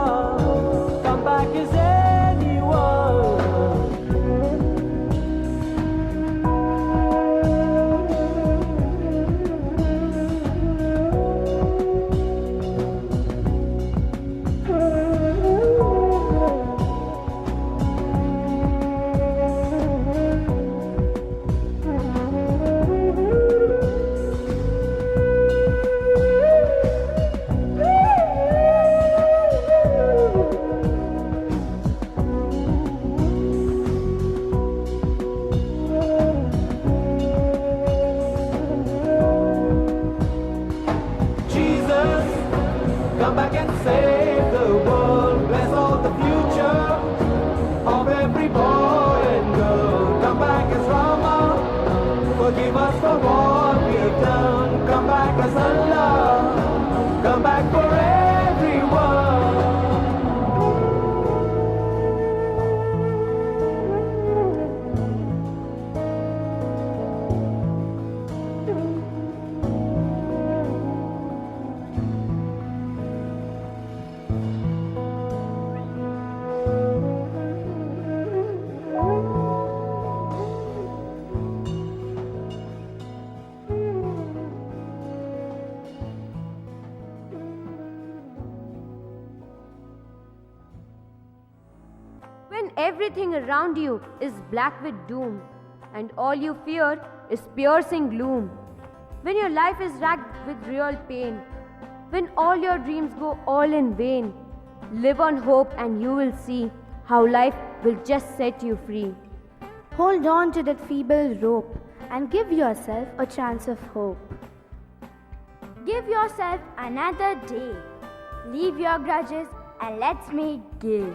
come back as anyone. Come back and save the world. Bless all the future of every boy and girl. Come back as Rama, forgive us for what we've done. Come back as Allah, come back for everyone. When everything around you is black with doom, and all you fear is piercing gloom. When your life is racked with real pain, when all your dreams go all in vain, live on hope and you will see how life will just set you free. Hold on to that feeble rope and give yourself a chance of hope. Give yourself another day. Leave your grudges and let's make gay.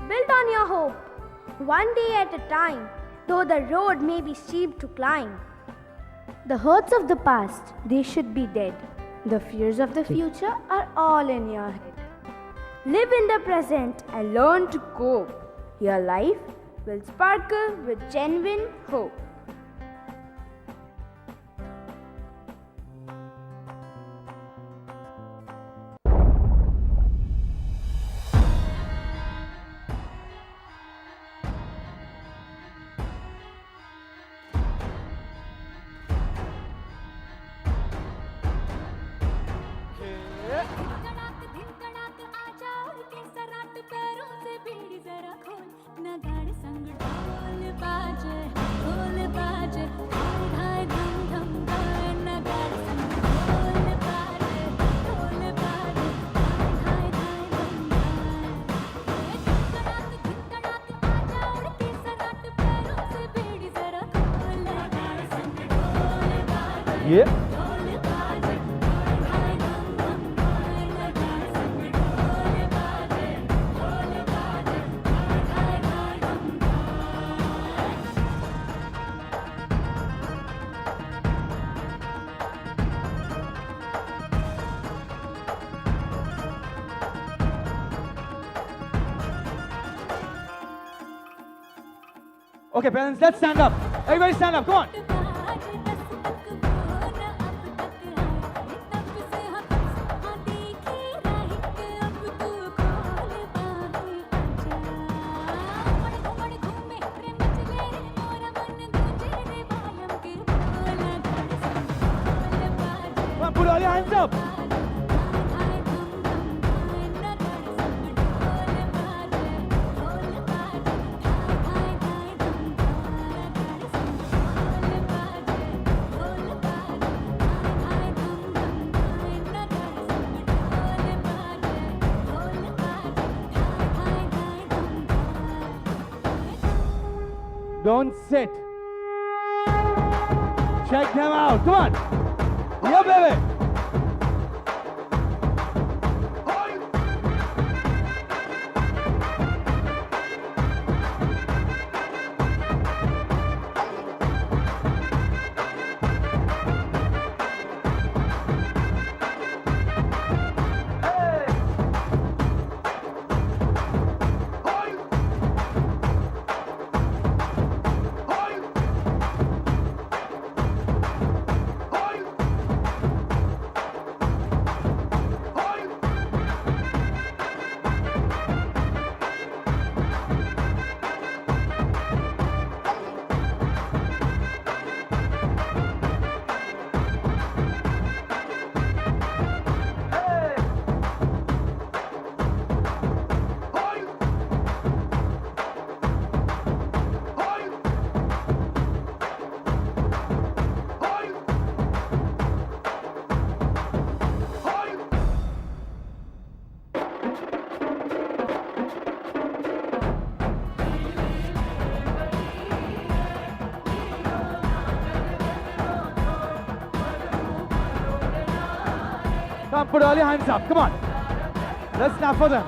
Build on your hope, one day at a time, though the road may be steep to climb. The hurts of the past, they should be dead. The fears of the future are all in your head. Live in the present and learn to cope. Your life will sparkle with genuine hope. Yeah. Okay, parents, let's stand up. Everybody stand up, come on. Come on, put all your hands up. Don't sit. Check them out. Come on. Yeah, baby. Come, put all your hands up. Come on. Let's snap for them.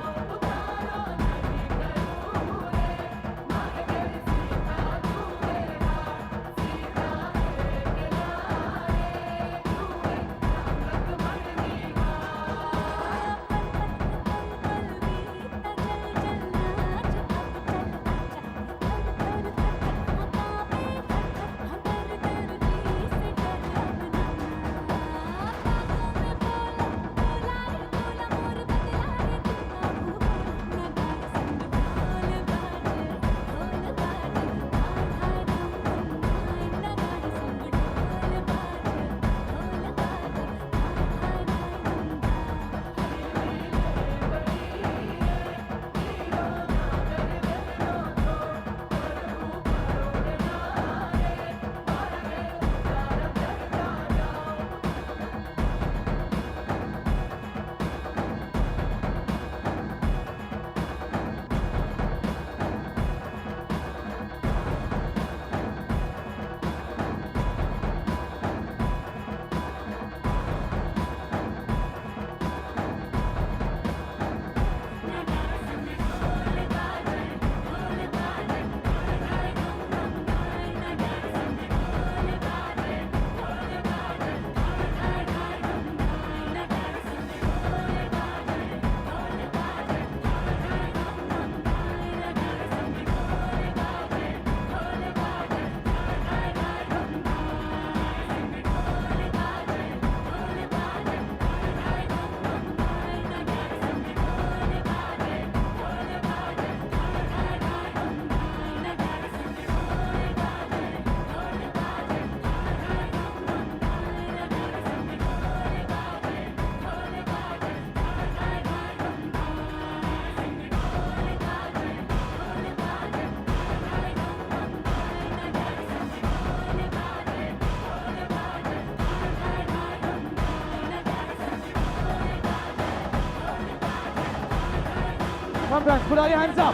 Come, friends, put all your hands up.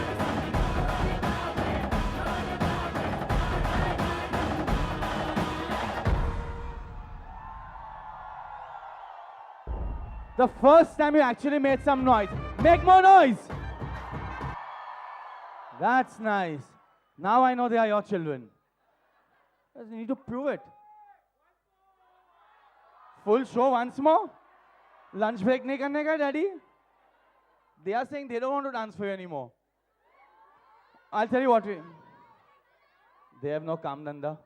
The first time you actually made some noise. Make more noise. That's nice. Now I know they are your children. You need to prove it. Full show once more. Lunch break nahi karne ka, daddy? They are saying they don't want to dance for you anymore. I'll tell you what they have no kam danda.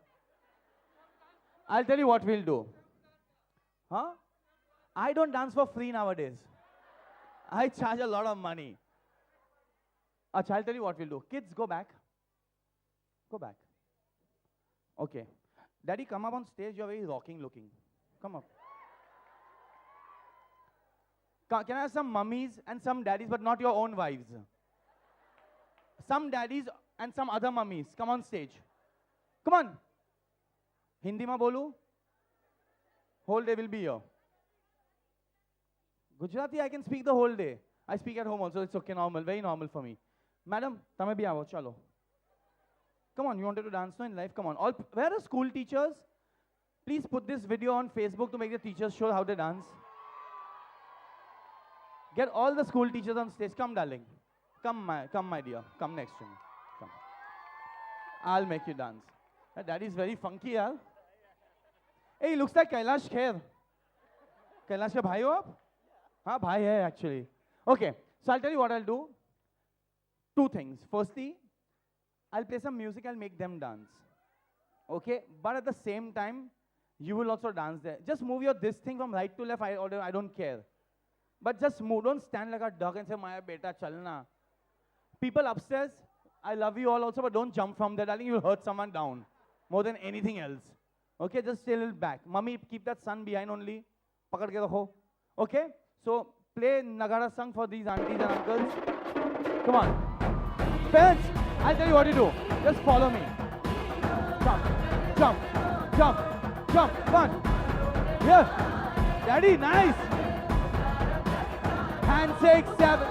I'll tell you what we'll do. Huh? I don't dance for free nowadays. I charge a lot of money. Achha, I'll tell you what we'll do. Kids, go back. Go back. Okay. Daddy, come up on stage. You're very rocking looking. Come up. Can I have some mummies and some daddies, but not your own wives? Some daddies and some other mummies. Come on stage. Come on. Hindi ma bolu. Whole day will be here. Gujarati, I can speak the whole day. I speak at home also. It's okay, normal, very normal for me. Madam, tame bhi aao, chalo. Come on, you wanted to dance no in life? Come on. All, where are school teachers? Please put this video on Facebook to make the teachers show how they dance. Get all the school teachers on stage. Come, darling. Come, my dear. Come next to me. Come. I'll make you dance. That is very funky, yaar. Hey, he looks like Kailash Kher. Kailash ka bhai ho aap? Haan, bhai hai actually. Okay, so I'll tell you what I'll do. Two things. Firstly, I'll play some music, I'll make them dance. Okay, but at the same time, you will also dance there. Just move your this thing from right to left, I don't care. But just move, don't stand like a dog and say, Maya beta chalna. People upstairs, I love you all also, but don't jump from there, darling, you'll hurt someone down. More than anything else. Okay, just stay a little back. Mummy, keep that son behind only. Pakad ke rakho. Okay, so play Nagara song for these aunties and uncles. Come on. Parents, I'll tell you what to do. Just follow me. Jump, jump, jump, jump. Come on. Here. Daddy, nice. Handshake 7.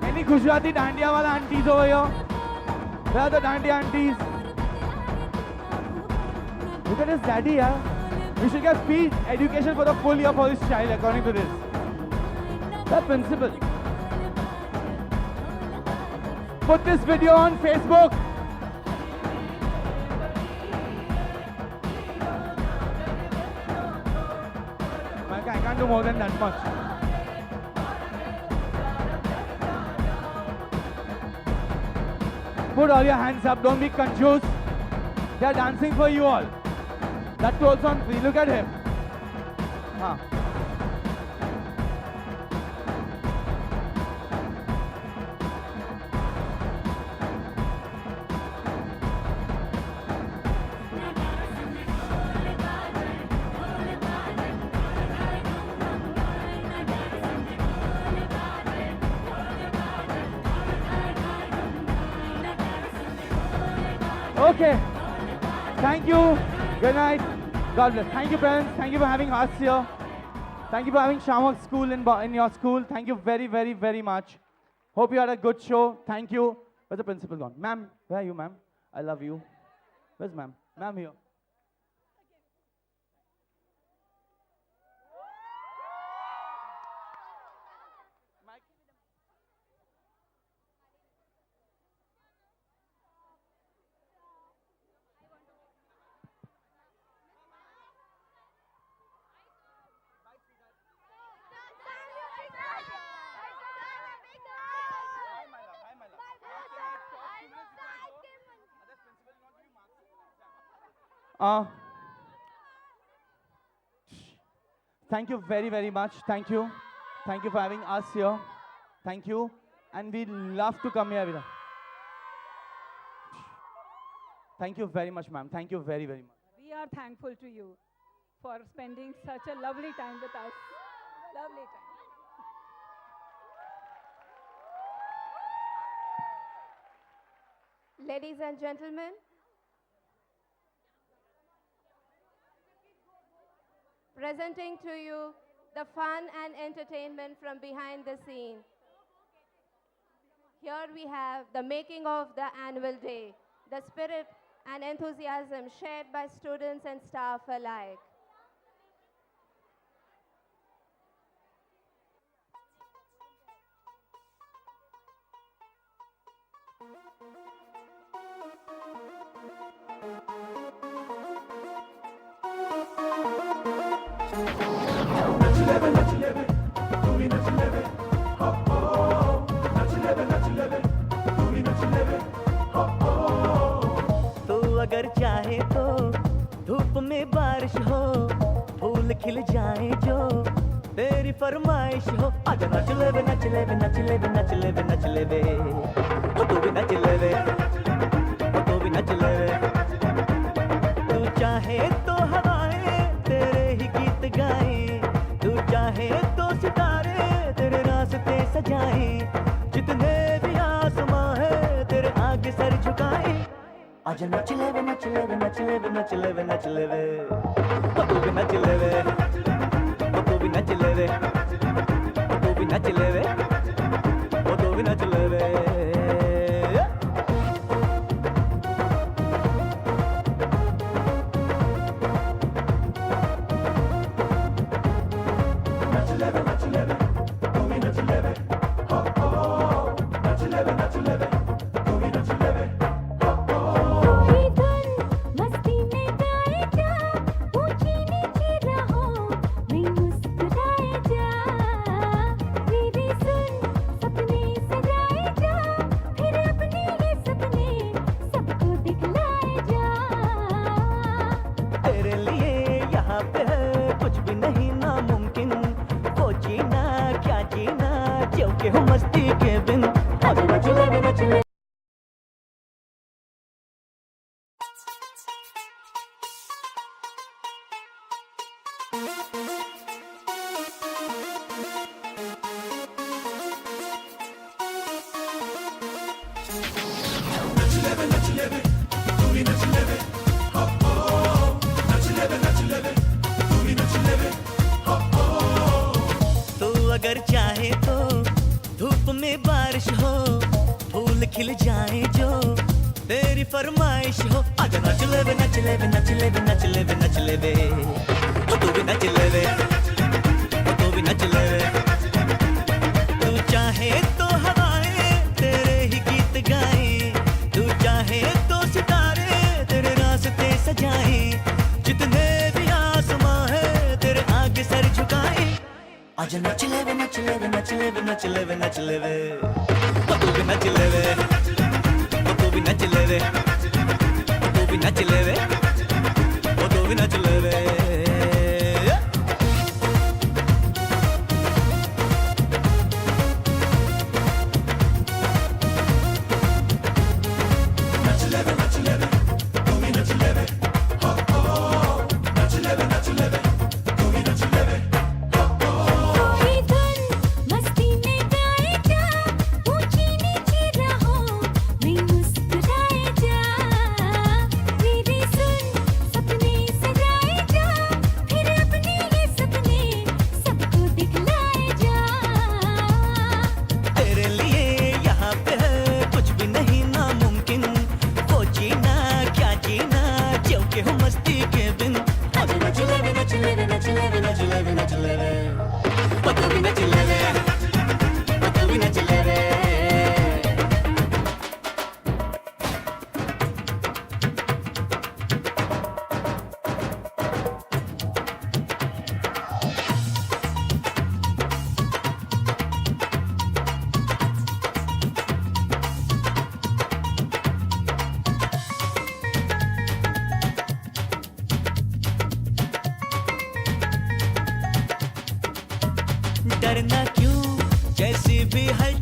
Any Gujarati dandiya wala aunties over here? Where are the dandiya aunties? Look at his daddy, yeah. We should get free education for the full year for this child, according to this. The principal. Put this video on Facebook. I can't do more than that much. Put all your hands up, don't be confused. They are dancing for you all. That too also on free. Look at him. Huh. Okay. Thank you. Good night. God bless. Thank you, parents. Thank you for having us here. Thank you for having Shamak School in your school. Thank you very, very, very much. Hope you had a good show. Thank you. Where's the principal gone? Ma'am, where are you, ma'am? I love you. Where's ma'am? Ma'am here. Thank you very, very much. Thank you. Thank you for having us here. Thank you. And we love to come here. Vida. Thank you very much, ma'am. Thank you very, very much. We are thankful to you for spending such a lovely time with us. Lovely time. Ladies and gentlemen, presenting to you the fun and entertainment from behind the scene. Here we have the making of the annual day, the spirit and enthusiasm shared by students and staff alike. तू अगर चाहे तो धूप में बारिश हो, फूल खिल जाए जो तेरी फरमाइश हो। आजा नच ले बे नच ले बे नच ले बे नच ले बे नच ले बे, ओ तू भी नच ले बे, ओ तू भी नच ले बे। तू चाहे तो हवाएं तेरे ही गीत गाएं, तू चाहे तो सितारे तेरे रास्ते सजाएं, जितने भी आसमां है तेरे आगे सर झुकाएं। आजा नच ले बे नच ले बे नच ले बे नच ले बे नच ले बे, ओ तू भी नच ले बे, ओ तू भी नच ले बे, ओ तू भी नच ले बे, ओ तू भी नच ले बे। तेरे लिए यहाँ पे है कुछ भी नहीं नामुमकिन, वो जीना क्या जीना जो के हो मस्ती के बिन। आजा नच ले बे नच ले। तू अगर चाहे तो धूप में बारिश हो, फूल खिल जाए जो तेरी फरमाइश हो। आजा नच ले बे नच ले बे नच ले बे नच ले बे नच ले बे, ओ तू भी नच ले बे, ओ तू भी नच ले बे। तू चाहे तो हवाएं तेरे ही गीत गाएं, तू चाहे तो सितारे तेरे रास्ते सजाएं, जितने भी आसमां है तेरे आगे सर झुकाएं। आजा नच ले बे नच ले बे नच ले बे नच ले बे नच ले बे, ओ तू भी नच ले बे, ओ तू भी नच ले बे, ओ तू भी नच ले बे, ओ तू भी नच ले बे। तेरे लिए यहाँ पे है कुछ भी नहीं नामुमकिन, वो जीना क्या जीना जो के हो मस्ती के बिन। आजा नच ले बे नच ले बे नच ले बे नच ले बे नच ले बे, ओ तू भी नच ले बे, ओ तू भी नच ले बे। डरना क्यों जैसी भी हल